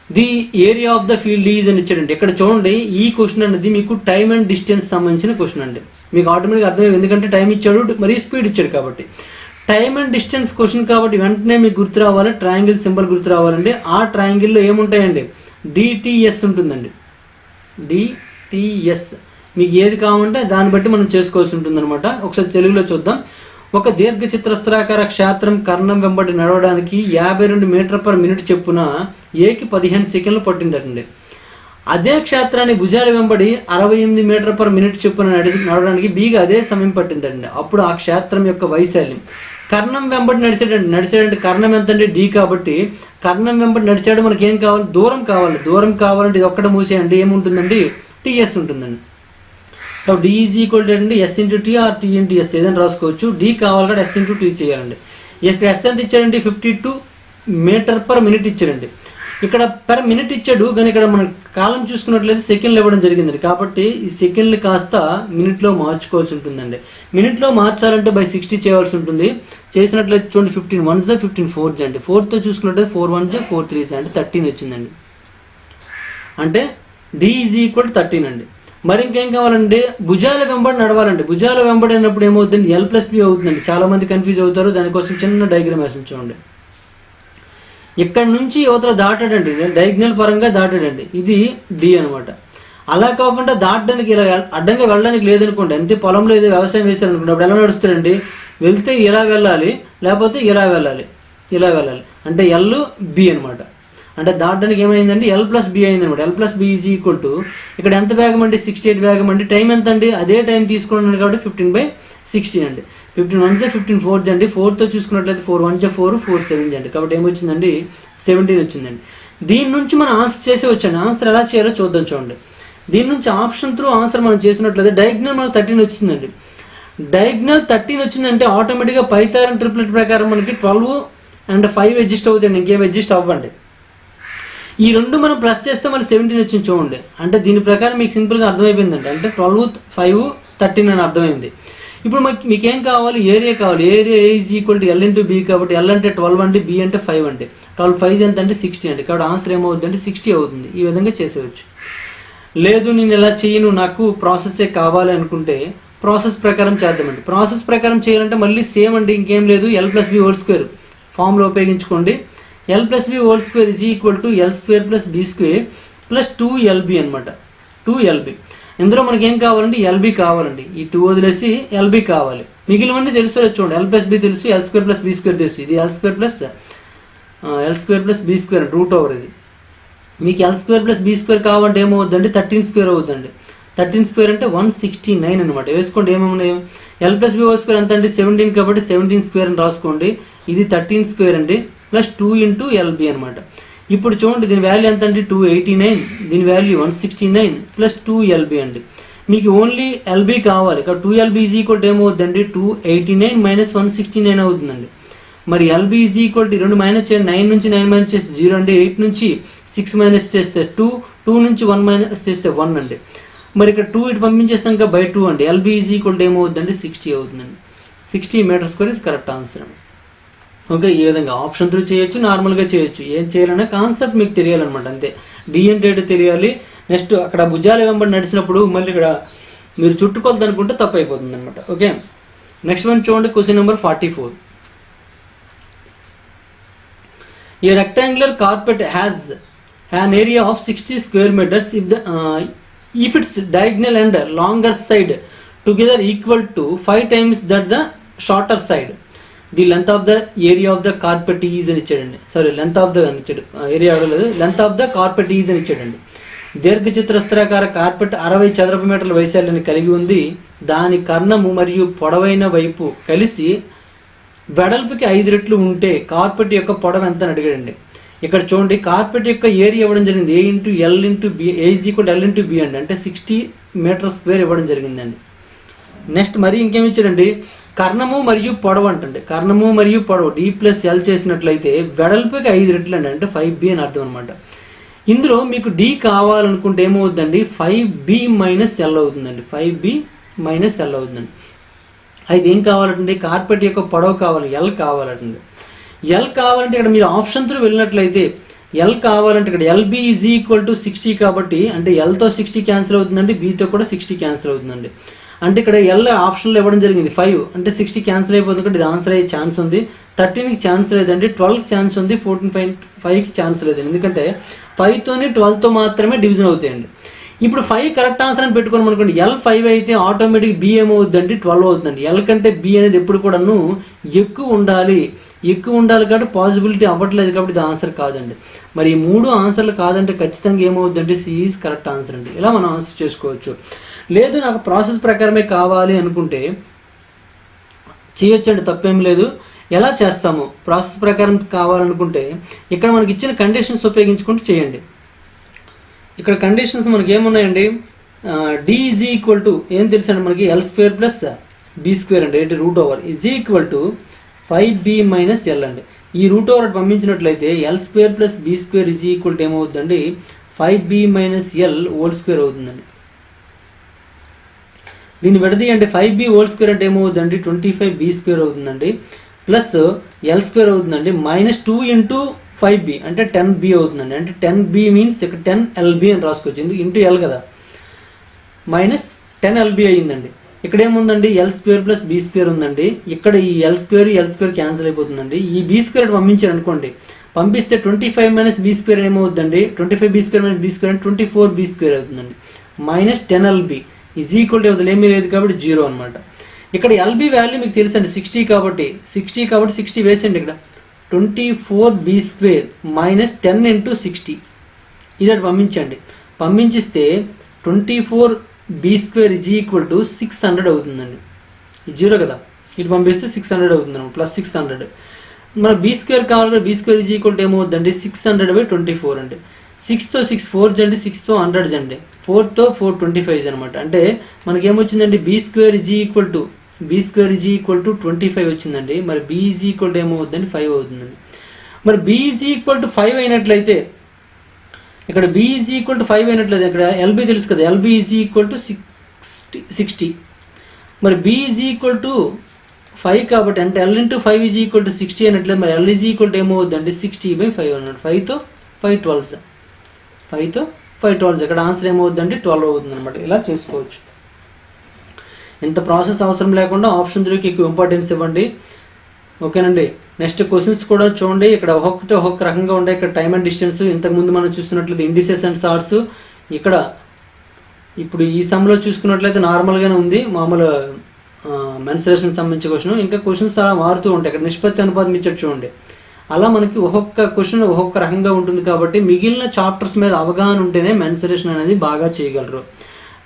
The area of the field is అని ఇచ్చాడండి. ఇక్కడ చూడండి, ఈ question అనేది మీకు time and distance సంబంధించిన question అండి. మీకు ఆటోమేటిక్గా అర్థమైంది, ఎందుకంటే టైం ఇచ్చాడు మరియు స్పీడ్ ఇచ్చాడు కాబట్టి. టైమ్ అండ్ డిస్టెన్స్ క్వశ్చన్ కాబట్టి వెంటనే మీకు గుర్తు రావాలి, ట్రయాంగిల్ సింబల్ గుర్తు రావాలండి. ఆ ట్రయాంగిల్లో ఏముంటాయండి, DTS ఉంటుందండి. DTS మీకు ఏది కావాలంటే దాన్ని బట్టి మనం చేసుకోవాల్సి ఉంటుందన్నమాట. ఒకసారి తెలుగులో చూద్దాం. ఒక దీర్ఘ చతురస్రాకార క్షేత్రం కర్ణం వెంబడి నడవడానికి 52 మీటర్ పర్ మినిట్ చెప్పున ఏకి 15 సెకండ్లు పట్టిందటండి. అదే క్షేత్రాన్ని భుజాల వెంబడి 68 మీటర్ పర్ మినిట్ చెప్పున నడవడానికి బీగా అదే సమయం పట్టిందండి. అప్పుడు ఆ క్షేత్రం యొక్క వైశాల్యం, కర్ణం వెంబడి నడిచాడంటే కర్ణం ఎంతండి, D కాబట్టి కర్ణం వెంబడి నడిచాడు. మనకి ఏం కావాలి, దూరం కావాలంటే ఇది ఒక్కటే మూసేయండి, ఏముంటుందండి, TS ఉంటుందండి. కాబట్టి D = S × T or T × S ఏదైనా రాసుకోవచ్చు. D కావాలి కాబట్టి S × T చేయాలండి. ఇక్కడ S ఎంత ఇచ్చాడండి, 52 మీటర్ పర్ మినిట్ ఇచ్చాడండి. ఇక్కడ పర్ మినిట్ ఇచ్చాడు, కానీ ఇక్కడ మన కాలం చూసుకున్నట్లయితే సెకండ్లు ఇవ్వడం జరిగిందండి. కాబట్టి ఈ సెకండ్లు కాస్త మినిట్లో మార్చుకోవాల్సి ఉంటుందండి. మినిట్లో మార్చాలంటే బై 60 చేయవలసి ఉంటుంది. చేసినట్లయితే చూడండి, 15 1s 15 4s అండి. 4తో చూసుకున్నట్లయితే 4 1s 4 3s అంటే 13 వచ్చిందండి. అంటే D = 13 అండి. మరి ఇంకేం కావాలండి, భుజాల వెంబడి నడవాలండి. భుజాల వెంబడి అయినప్పుడు ఏమవుతుంది, L+B అవుతుందండి. చాలామంది కన్ఫ్యూజ్ అవుతారు, దానికోసం చిన్న డయాగ్రామ్ వేసి చూడండి. ఇక్కడ నుంచి యువతల దాటాడండి, డయాగ్నల్ పరంగా దాటాడండి, ఇది D అనమాట. అలా కాకుండా దాటడానికి ఇలా అడ్డంగా వెళ్ళడానికి లేదనుకోండి, అంటే పొలంలో ఏదో వ్యవసాయం వేశారు అనుకోండి, అప్పుడు ఎలా నడుస్తాడండి, వెళ్తే ఇలా వెళ్ళాలి, లేకపోతే ఇలా వెళ్ళాలి, అంటే LB అనమాట. అంటే దాటడానికి ఏమైందండి, L+B అయింది అనమాట. L+B = ఇక్కడ ఎంత వేగం అండి, 68 వేగం అండి. టైం ఎంత అండి, అదే టైం తీసుకున్నాను కాబట్టి 15/16 అండి. 15 1 15 4 అండి, 4తో చూసుకున్నట్లయితే 4 1 4 4 7 అండి, కాబట్టి ఏమొచ్చిందండి 17 వచ్చిందండి. దీని నుంచి మనం ఆన్సర్ చేసేవచ్చండి. ఆన్సర్ ఎలా చేయాలో చూద్దాం చూడండి. దీని నుంచి ఆప్షన్ త్రూ ఆన్సర్ మనం చేసినట్లయితే డయాగ్నల్ మనకు 13 వచ్చిందండి. డయాగ్నల్ 13 వచ్చిందంటే ఆటోమేటిక్గా పైథాగరన్ ట్రిప్లెట్ ప్రకారం మనకి 12 అండ్ 5 అడ్జస్ట్ అవుతుంది, ఇంకేం అడ్జస్ట్ అవ్వండి. ఈ రెండు మనం ప్లస్ చేస్తే మళ్ళీ 17 వచ్చింది చూడండి. అంటే దీని ప్రకారం మీకు సింపుల్గా అర్థమైపోయిందండి. అంటే 12 5 13 అని అర్థమైంది. ఇప్పుడు మీకేం కావాలి, ఏరియా కావాలి. Area is equal to L into B, కాబట్టి ఎల్ అంటే 12 అండి, బి అంటే 5 అండి. 12 5 ఎంత అంటే 60 అండి, కాబట్టి ఆన్సర్ ఏమవుతుంది అంటే 60 అవుతుంది. ఈ విధంగా చేసేవచ్చు. లేదు నేను ఇలా చేయను, నాకు ప్రాసెస్సే కావాలి అనుకుంటే ప్రాసెస్ ప్రకారం చేద్దామండి. ప్రాసెస్ ప్రకారం చేయాలంటే మళ్ళీ సేమ్ అండి, ఇంకేం లేదు. L plus B whole square formula ఉపయోగించుకోండి. L plus B whole square is equal to L square plus B square plus 2LB అనమాట. 2LB. ఇందులో మనకి ఏం కావాలండి, ఎల్బి కావాలండి. ఈ 2 వదిలేసి ఎల్బి కావాలి. మిగిలినవన్నీ తెలుసు చూడండి. ఎల్ ప్లస్ బి తెలుసు, L square plus B square తెలుసు. ఇది L square plus B square root over. ఇది మీకు L square plus B square కావాలంటే ఏమవుద్దండి, 13 స్క్వేర్ అవుతుందండి. 13 స్క్వేర్ అంటే 169 అనమాట. వేసుకోండి ఏమేమి. L plus B whole square ఎంత అండి 17, కాబట్టి 17 స్క్వేర్ అని రాసుకోండి. ఇది 13 స్క్వేర్ అండి ప్లస్ 2 ఇంటూ ఎల్బి అనమాట. ఇప్పుడు చూడండి దీని వాల్యూ ఎంత అండి 289, దీని వాల్యూ 169 ప్లస్ 2LB అండి. మీకు ఓన్లీ ఎల్బి కావాలి, కాబట్టి 2LB ఈజ్ ఈక్వల్ టు ఏమవుతుందండి 289 మైనస్ 169 అవుతుందండి. మరి LB is equal to 2 minus చేయండి, 9 నుంచి 9 మైనస్ చేస్తే 0 అండి, 8 నుంచి 6 మైనస్ చేస్తే 2, 2 నుంచి 1 మైనస్ చేస్తే 1 అండి. మరి ఇక్కడ 2 ఇటు పంపించేస్తాక బై 2 అండి. ఎల్బి ఈజ్ ఈక్వల్ టు ఏమవుతుందండి 60 అవుతుందండి. 60 meter square is correct answer అండి. ఓకే, ఈ విధంగా ఆప్షన్ త్రూ చేయొచ్చు, నార్మల్గా చేయొచ్చు. ఏం చేయాలనే కాన్సెప్ట్ మీకు తెలియాలన్నమాట, అంతే. డి అంటే ఏంటో తెలియాలి. నెక్స్ట్ అక్కడ భుజాలు వెంబడి నడిచినప్పుడు మళ్ళీ ఇక్కడ మీరు చుట్టుకొలత అనుకుంటే తప్పు అయిపోతుంది అనమాట. ఓకే, నెక్స్ట్ వన్ చూడండి. Question number 44. A rectangular carpet has an area of 60 square meters if its diagonal and longer side together equal to 5 times that the shorter side. The length of the area of the carpet is అని ఇచ్చాడండి. Sorry, length of the అని ఇచ్చాడు, area అడగలేదు. Length of the carpet is అని ఇచ్చాడండి. దీర్ఘచతురస్రాకార carpet 60 చదరపు మీటర్ల వైశాల్యాన్ని కలిగి ఉంది. దాని కర్ణము మరియు పొడవైన వైపు కలిసి వెడల్పుకి 5 రెట్లు ఉంటే కార్పెట్ యొక్క పొడవు ఎంత అని అడిగాడండి. ఇక్కడ చూడండి, కార్పెట్ యొక్క ఏరియా ఇవ్వడం జరిగింది A into L into B, A is equal L into B అండి, అంటే 60 మీటర్ స్క్వేర్ ఇవ్వడం జరిగిందండి. నెక్స్ట్ మరి ఇంకేమి ఇచ్చాడండి, కర్ణము మరియు పొడవు అంటండి. కర్ణము మరియు పొడవు D ప్లస్ ఎల్ చేసినట్లయితే వెడల్పుకి 5 రెట్లు అండి, అంటే 5B అని అర్థం అనమాట. ఇందులో మీకు D కావాలనుకుంటే ఏమవుతుందండి 5B మైనస్ ఎల్ అవుతుందండి. 5B మైనస్ ఎల్ అవుతుందండి. అయితే ఏం కావాలంటే కార్పెట్ యొక్క పొడవు కావాలి, ఎల్ కావాలండి. ఎల్ కావాలంటే ఇక్కడ మీరు ఆప్షన్ త్రూ వెళ్ళినట్లయితే ఎల్ కావాలంటే ఇక్కడ ఎల్బి ఈజ్ ఈక్వల్ టు 60, కాబట్టి అంటే ఎల్తో 60 క్యాన్సిల్ అవుతుందండి, బీతో కూడా 60 క్యాన్సిల్ అవుతుందండి. అంటే ఇక్కడ ఎల్ ఆప్షన్లో ఇవ్వడం జరిగింది 5, అంటే 60 క్యాన్సిల్ అయిపోతుంది, కాబట్టి ఇది ఆన్సర్ అయ్యే ఛాన్స్ ఉంది. 13కి ఛాన్స్ లేదండి, 12కి ఛాన్స్ ఉంది, 14.5కి ఛాన్స్ లేదండి. ఎందుకంటే 5తోని 12తో మాత్రమే డివిజన్ అవుతాయండి. ఇప్పుడు 5 కరెక్ట్ ఆన్సర్ అని పెట్టుకోవడం అనుకోండి, ఎల్ 5 అయితే ఆటోమేటిక్ బి ఏమవుతుందండి 12 అవుతుందండి. ఎల్ కంటే బి అనేది ఎప్పుడు కూడాను ఎక్కువ ఉండాలి కాబట్టి పాసిబిలిటీ అవ్వట్లేదు, కాబట్టి ఇది ఆన్సర్ కాదండి. మరి ఈ 3 ఆన్సర్లు కాదంటే ఖచ్చితంగా ఏమవుతుందంటే సి ఈజ్ కరెక్ట్ ఆన్సర్ అండి. ఇలా మనం ఆన్సర్ చేసుకోవచ్చు. లేదు నాకు ప్రాసెస్ ప్రకారమే కావాలి అనుకుంటే చేయొచ్చండి, తప్పేం లేదు. ఎలా చేస్తాము, ప్రాసెస్ ప్రకారం కావాలనుకుంటే ఇక్కడ మనకి ఇచ్చిన కండిషన్స్ ఉపయోగించుకుంటూ చేయండి. ఇక్కడ కండిషన్స్ మనకి ఏమున్నాయండి, డి ఈజ్ ఈక్వల్ టు ఏం తెలుసండి మనకి L square plus B square అండి, ఏంటి root over is equal to 5B minus L అండి. ఈ రూట్ ఓవర్ పంపించినట్లయితే L square plus B square is equal to ఏమవుతుందండి 5B minus L whole square అవుతుందండి. దీన్ని విడదీయండి, 5B హోల్ స్క్వేర్ అంటే ఏమవుతుందండి 25B స్క్వేర్ అవుతుందండి, ప్లస్ ఎల్ స్క్వేర్ అవుతుందండి, మైనస్ 2 ఇంటూ 5B అంటే 10B అవుతుందండి. అంటే 10B మీన్స్ ఇక్కడ 10LB అని రాసుకోవచ్చు, ఎందుకు ఇంటూ ఎల్ కదా, మైనస్ 10LB అయ్యిందండి. ఇక్కడ ఏముందండి L square plus B square ఉందండి. ఇక్కడ ఈ ఎల్ స్క్వేర్ క్యాన్సిల్ అయిపోతుందండి. ఈ బీ స్క్వేర్ పంపించారు అనుకోండి, పంపిస్తే 25 మైనస్ బీ స్క్వేర్ ఏమవుతుందండి 25B square minus be square అంటే 24B స్క్వేర్ అవుతుందండి, minus 10LB is equal to ఏమీ లేదు కాబట్టి 0 అనమాట. ఇక్కడ ఎల్బి వాల్యూ మీకు తెలుసండి 60 కాబట్టి 60 వేసండి. ఇక్కడ 24B స్క్వేర్ మైనస్ 10 ఇంటూ 60 ఇది అటు పంపించండి. పంపించిస్తే 24B square is equal to 600 అవుతుందండి. 0 కదా, ఇటు పంపిస్తే 600 అవుతుంది ప్లస్ 600. మన బీ స్క్వేర్ కావాలి, B square is equal to ఏమవుతుందండి 600/24 అండి. 6తో 6 4 అండి, 6తో 100 అండి, 4తో 4 25 అనమాట. అంటే మనకి ఏమొచ్చిందండి B square is equal to 25 వచ్చిందండి. మరి బీ ఈజ్ ఈక్వల్ టు ఏమవుతుందండి 5 అవుతుందండి. మరి బీ ఈజ్ ఈక్వల్ టు 5 అయినట్లయితే ఇక్కడ బీ ఈజ్ ఈక్వల్ టు 5 అయినట్లయితే ఇక్కడ ఎల్బీ తెలుసు కదా, ఎల్బీ ఈజ్ ఈక్వల్ టు 60. మరి బీ ఈజ్ ఈక్వల్ టు 5 కాబట్టి అంటే L into 5 is equal to 60 అయినట్లయితే మరి ఎల్ ఈజ్ ఈక్వల్ టు ఏమవుతుందండి 60/5 అన్నమాట. 5తో 5 12 ఇక్కడ ఆన్సర్ ఏమవుతుందండి 12 అవుతుంది అనమాట. ఇలా చేసుకోవచ్చు. ఇంత ప్రాసెస్ అవసరం లేకుండా ఆప్షన్ 3కి ఎక్కువ ఇంపార్టెన్స్ ఇవ్వండి. ఓకేనండి. నెక్స్ట్ క్వశ్చన్స్ కూడా చూడండి. ఇక్కడ ఒక్కొక్క రకంగా ఉండే. ఇక్కడ టైమ్ అండ్ డిస్టెన్స్ ఇంతకుముందు మనం చూస్తున్నట్లయితే ఇండిసెస్ అండ్ సార్ట్స్. ఇక్కడ ఇప్పుడు ఈ సమ్లో చూసుకున్నట్లయితే నార్మల్గానే ఉంది, మామూలు మెన్సురేషన్ సంబంధించిన క్వశ్చన్. ఇంకా క్వశ్చన్స్ అలా మారుతూ ఉంటాయి. ఇక్కడ నిష్పత్తి అనుపాతం ఇచ్చాడు చూడండి. అలా మనకి ఒక్కొక్క క్వశ్చన్ ఒక్కొక్క రకంగా ఉంటుంది కాబట్టి మిగిలిన చాప్టర్స్ మీద అవగాహన ఉంటేనే మెన్సురేషన్ అనేది బాగా చేయగలరు.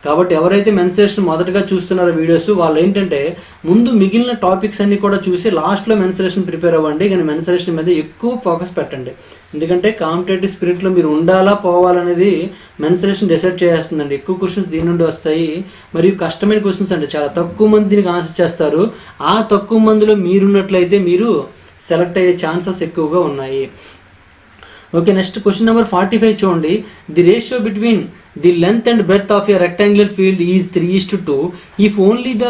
కాబట్టి ఎవరైతే మెన్సురేషన్ మొదటగా చూస్తున్నారో వీడియోస్ వాళ్ళు ఏంటంటే ముందు మిగిలిన టాపిక్స్ అన్నీ కూడా చూసి లాస్ట్లో మెన్సురేషన్ ప్రిపేర్ అవ్వండి. కానీ మెన్సురేషన్ మీద ఎక్కువ ఫోకస్ పెట్టండి. ఎందుకంటే కాంపిటేటివ్ స్పిరిట్లో మీరు ఉండాలా పోవాలనేది మెన్సురేషన్ డిసైడ్ చేస్తుందండి. ఎక్కువ క్వశ్చన్స్ దీని నుండి వస్తాయి, మరియు కష్టమైన క్వశ్చన్స్ అంటే చాలా తక్కువ మంది దీనికి ఆన్సర్ చేస్తారు. ఆ తక్కువ మందిలో మీరున్నట్లయితే మీరు సెలెక్ట్ అయ్యే ఛాన్సెస్ ఎక్కువగా ఉన్నాయి. ఓకే, నెక్స్ట్ క్వశ్చన్ నెంబర్ 45 చూడండి. The ratio between the length and breadth of a rectangular field is 3:2. If only the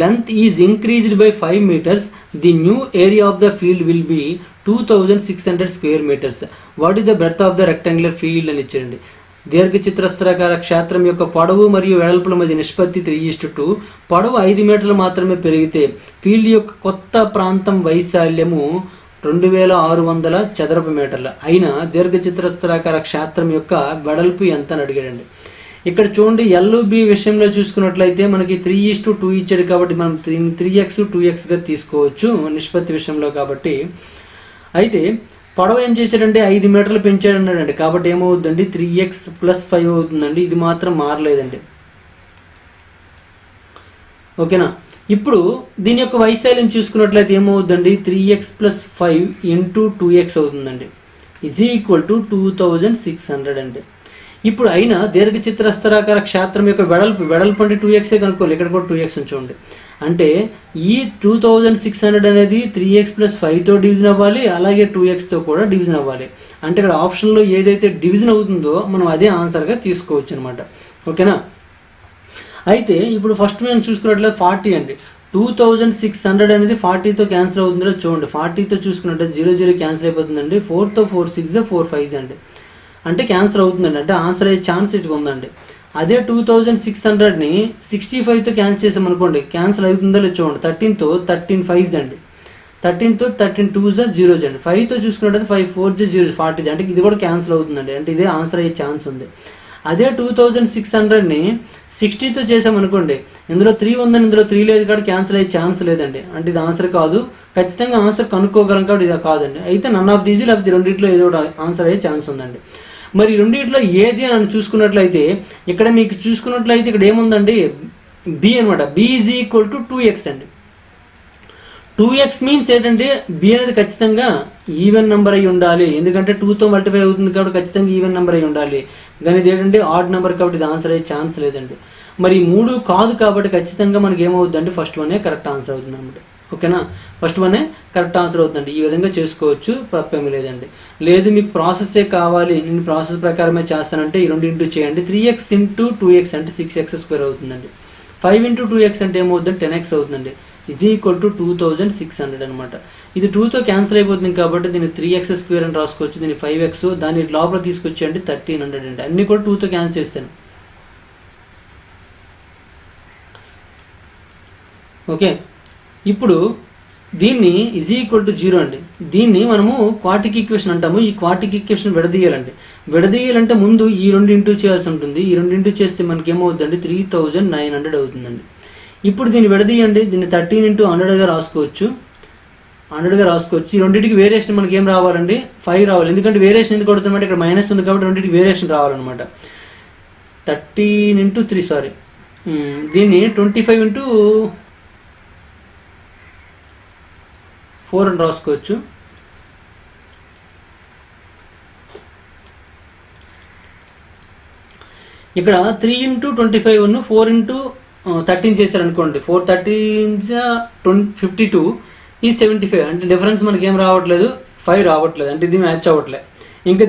length is increased by 5 meters, the new area of the field will be 2600 square meters. What is the breadth of the rectangular field అని ఇచ్చారండి. దీర్ఘచతురస్రాకార క్షేత్రం యొక్క పొడవు మరియు వెడల్పుల మధ్య నిష్పత్తి 3:2. పొడవు 5 మీటర్లు మాత్రమే పెరిగితే ఫీల్డ్ యొక్క కొత్త ప్రాంతం వైశాల్యము 2600 చదరపు మీటర్లు అయిన దీర్ఘచతురస్రాకార క్షేత్రం యొక్క వెడల్పు ఎంత అని అడిగాడండి. ఇక్కడ చూడండి ఎల్బి విషయంలో చూసుకున్నట్లయితే మనకి 3:2 ఇచ్చాడు కాబట్టి మనం 3x 2xగా తీసుకోవచ్చు నిష్పత్తి విషయంలో కాబట్టి. అయితే పొడవు ఏం చేశాడంటే 5 మీటర్లు పెంచాడు అన్నాడండి. కాబట్టి ఏమవుతుందండి 3x + 5 అవుతుందండి. ఇది మాత్రం మారలేదండి. ఓకేనా. ఇప్పుడు దీని యొక్క వైశాల్యం చూసుకున్నట్లయితే ఏమవుతుందండి 3x + 5 × 2x అవుతుందండి. ఈజ్ ఈక్వల్ టు 2600 అండి. ఇప్పుడు అయినా దీర్ఘచతురస్రాకార క్షేత్రం యొక్క వెడల్పు అంటే 2x కనుక్కోవాలి. ఇక్కడ కూడా 2x చూడండి. అంటే ఈ 2600 అనేది 3x + 5తో డివిజన్ అవ్వాలి, అలాగే 2xతో కూడా డివిజన్ అవ్వాలి. అంటే ఇక్కడ ఆప్షన్లో ఏదైతే డివిజన్ అవుతుందో మనం అదే ఆన్సర్గా తీసుకోవచ్చు అనమాట. ఓకేనా. అయితే ఇప్పుడు ఫస్ట్ మేము చూసుకున్నట్లయితే 40 అండి. 2600 అనేది 40తో క్యాన్సిల్ అవుతుందో చూడండి. 40తో చూసుకున్నట్లయితే 0 క్యాన్సిల్ అయిపోతుందండి. 4తో 4 6 4 5 అండి. అంటే క్యాన్సిల్ అవుతుందండి. అంటే ఆన్సర్ అయ్యే ఛాన్స్ ఇటుగా ఉందండి. అదే 2600ని 65తో క్యాన్సిల్ చేసామనుకోండి, క్యాన్సిల్ అవుతుందో లేదు చూడండి. 13తో 13 5 అండి. 13తో 13 2 0 అండి. 5తో చూసుకున్నట్టయితే 5 4 0 40 అంటే ఇది కూడా క్యాన్సిల్ అవుతుందండి. అంటే ఇదే ఆన్సర్ అయ్యే ఛాన్స్ ఉంది. అదే 2600ని 60తో చేసామనుకోండి, ఇందులో 3 ఉందని ఇందులో 3 లేదు కాబట్టి క్యాన్సిల్ అయ్యే ఛాన్స్ లేదండి. అంటే ఇది ఆన్సర్ కాదు. ఖచ్చితంగా ఆన్సర్ కనుక్కోగలం కాబట్టి ఇది కాదండి. అయితే నన్ ఆఫ్ దీస్ లేకపోతే రెండింటిలో ఏదో ఆన్సర్ అయ్యే ఛాన్స్ ఉందండి. మరి రెండింటిలో ఏది అని చూసుకున్నట్లయితే ఇక్కడ మీకు చూసుకున్నట్లయితే ఇక్కడ ఏముందండి బి అనమాట. B is equal to 2x అండి. 2x మీన్స్ ఏంటంటే బి అనేది ఖచ్చితంగా ఈవెన్ నెంబర్ అయి ఉండాలి. ఎందుకంటే 2తో మల్టిప్లై అవుతుంది కాబట్టి ఖచ్చితంగా ఈవెన్ నెంబర్ అయి ఉండాలి. కానీ ఇది ఏంటంటే ఆడ్ నెంబర్ కాబట్టి ఇది ఆన్సర్ అయ్యే ఛాన్స్ లేదండి. మరి 3 కాదు కాబట్టి ఖచ్చితంగా మనకి ఏమవుతుందంటే ఫస్ట్ వనే కరెక్ట్ ఆన్సర్ అవుతుంది అనమాట. ఓకేనా. ఫస్ట్ వనే కరెక్ట్ ఆన్సర్ అవుతుందండి. ఈ విధంగా చేసుకోవచ్చు, తప్పేమీ లేదండి. లేదు మీకు ప్రాసెస్సే కావాలి, నేను ప్రాసెస్ ప్రకారమే చేస్తానంటే ఈ 2 ఇంటూ చేయండి. 3x × 2x అంటే 6x² అవుతుందండి. 5 × 2x అంటే ఏమవుతుందంటే 10x అవుతుందండి. ఈజ్ ఈక్వల్ టు 2600 అనమాట. ఇది 2తో క్యాన్సిల్ అయిపోతుంది కాబట్టి దీన్ని 3x² అని రాసుకోవచ్చు. దీన్ని 5x, దాన్ని లోపల తీసుకొచ్చి అంటే 1300 అండి. అన్నీ కూడా 2తో క్యాన్సిల్ చేస్తాను. ఓకే. ఇప్పుడు దీన్ని ఈజ్ ఈక్వల్ టు 0 అండి. దీన్ని మనము క్వాడ్రాటిక్ ఈక్వేషన్ అంటాము. ఈ క్వాడ్రాటిక్ ఈక్వేషన్ విడదీయాలండి. విడదీయాలంటే ముందు ఈ 2 ఇంటూ చేయాల్సి ఉంటుంది. ఈ 2 ఇంటూ చేస్తే మనకి ఏమవుతుందండి 3900 అవుతుందండి. ఇప్పుడు దీన్ని విడదీయండి. దీన్ని 13 × 100గా రాసుకోవచ్చు. 100గా రాసుకోవచ్చు. ఈ రెండింటికి వేరియేషన్ మనకి ఏం రావాలండి 5 రావాలి. ఎందుకంటే వేరియేషన్ ఎందుకు కొడుతుందంటే ఇక్కడ మైనస్ ఉంది కాబట్టి రెండింటికి వేరియేషన్ రావాలన్నమాట. 13 × 3 దీన్ని 25 × 4 అని రాసుకోవచ్చు. ఇక్కడ 3 × 25 4 × 13 చేశారనుకోండి, 4 13 52 ఈ 75. అంటే డిఫరెన్స్ మనకి ఏం రావట్లేదు, 5 రావట్లేదు, అంటే ఇది మ్యాచ్ అవ్వట్లేదు. ఇంకా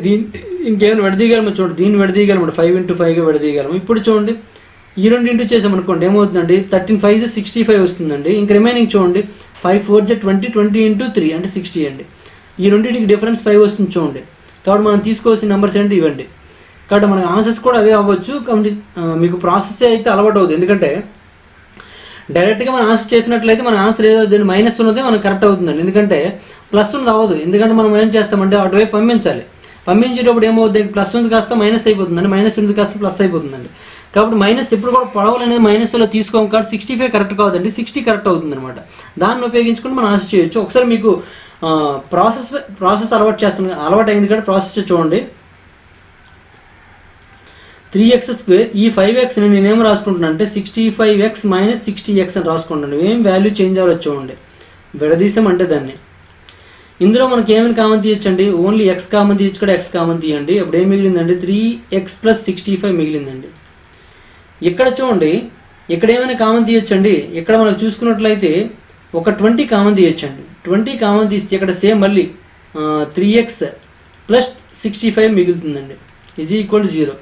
ఇంకేమైనా విడదీయగలము చూడండి, దీన్ని విడదీయగలము, 5 × 5గా విడదీయగలము. ఇప్పుడు చూడండి, ఈ రెండు ఇంటూ చేసామనుకోండి ఏమవుతుందండి, 13 5 65 వస్తుందండి. ఇంకా రిమైనింగ్ చూడండి, 5 4 20 20 × 3 అంటే 60 అండి. ఈ రెండింటికి డిఫరెన్స్ 5 వస్తుంది చూడండి. కాబట్టి మనం తీసుకోవాల్సిన నెంబర్స్ ఏంటి ఇవ్వండి. కాబట్టి మన ఆన్సర్స్ కూడా అవే అవ్వచ్చు. మీకు ప్రాసెస్ అయితే అలవాటు అవుతుంది, ఎందుకంటే డైరెక్ట్గా మనం ఆన్సర్ చేసినట్లయితే మన ఆన్సర్ ఏదో దీన్ని మైనస్ ఉన్నదే మనకు కరెక్ట్ అవుతుందండి. ఎందుకంటే ప్లస్ ఉన్నది అవ్వదు, ఎందుకంటే మనం ఏం చేస్తామంటే అటువైపు పంపించాలి. పంపించేటప్పుడు ఏమవుతుంది, ప్లస్ ఉంది కాస్త మైనస్ అయిపోతుందండి, మైనస్ ఉంది కాస్త ప్లస్ అయిపోతుందండి. కాబట్టి మైనస్ ఎప్పుడు కూడా పొడవులు అనేది మైనస్లో తీసుకోం, కాబట్టి 65 కరెక్ట్ కావద్దండి, 60 కరెక్ట్ అవుతుంది అనమాట. దాన్ని ఉపయోగించుకుని మనం ఆన్సర్ చేయొచ్చు. ఒకసారి మీకు ప్రాసెస్ అలవాటు అయింది కాబట్టి ప్రాసెస్ చూడండి. 3x² ఈ 5xని నేనేం రాసుకుంటున్నాను అంటే 65x - 60x అని రాసుకుంటాను. ఏం వాల్యూ చేంజ్ అవ్వచ్చు చూడండి, విడదీసామంటే దాన్ని. ఇందులో మనకి ఏమైనా కామన్ తీయచ్చండి, ఓన్లీ x కామన్ తీయచ్చు, కూడా x కామన్ తీయండి. అప్పుడు ఏం మిగిలిందండి, 3x + 65 మిగిలిందండి. ఇక్కడ చూడండి, ఇక్కడ ఏమైనా కామన్ తీయొచ్చండి. ఇక్కడ మనకు చూసుకున్నట్లయితే ఒక 20 కామన్ తీయొచ్చండి. 20 కామన్ తీస్తే ఇక్కడ సేమ్ మళ్ళీ 3x + 65 మిగులుతుందండి, = 0.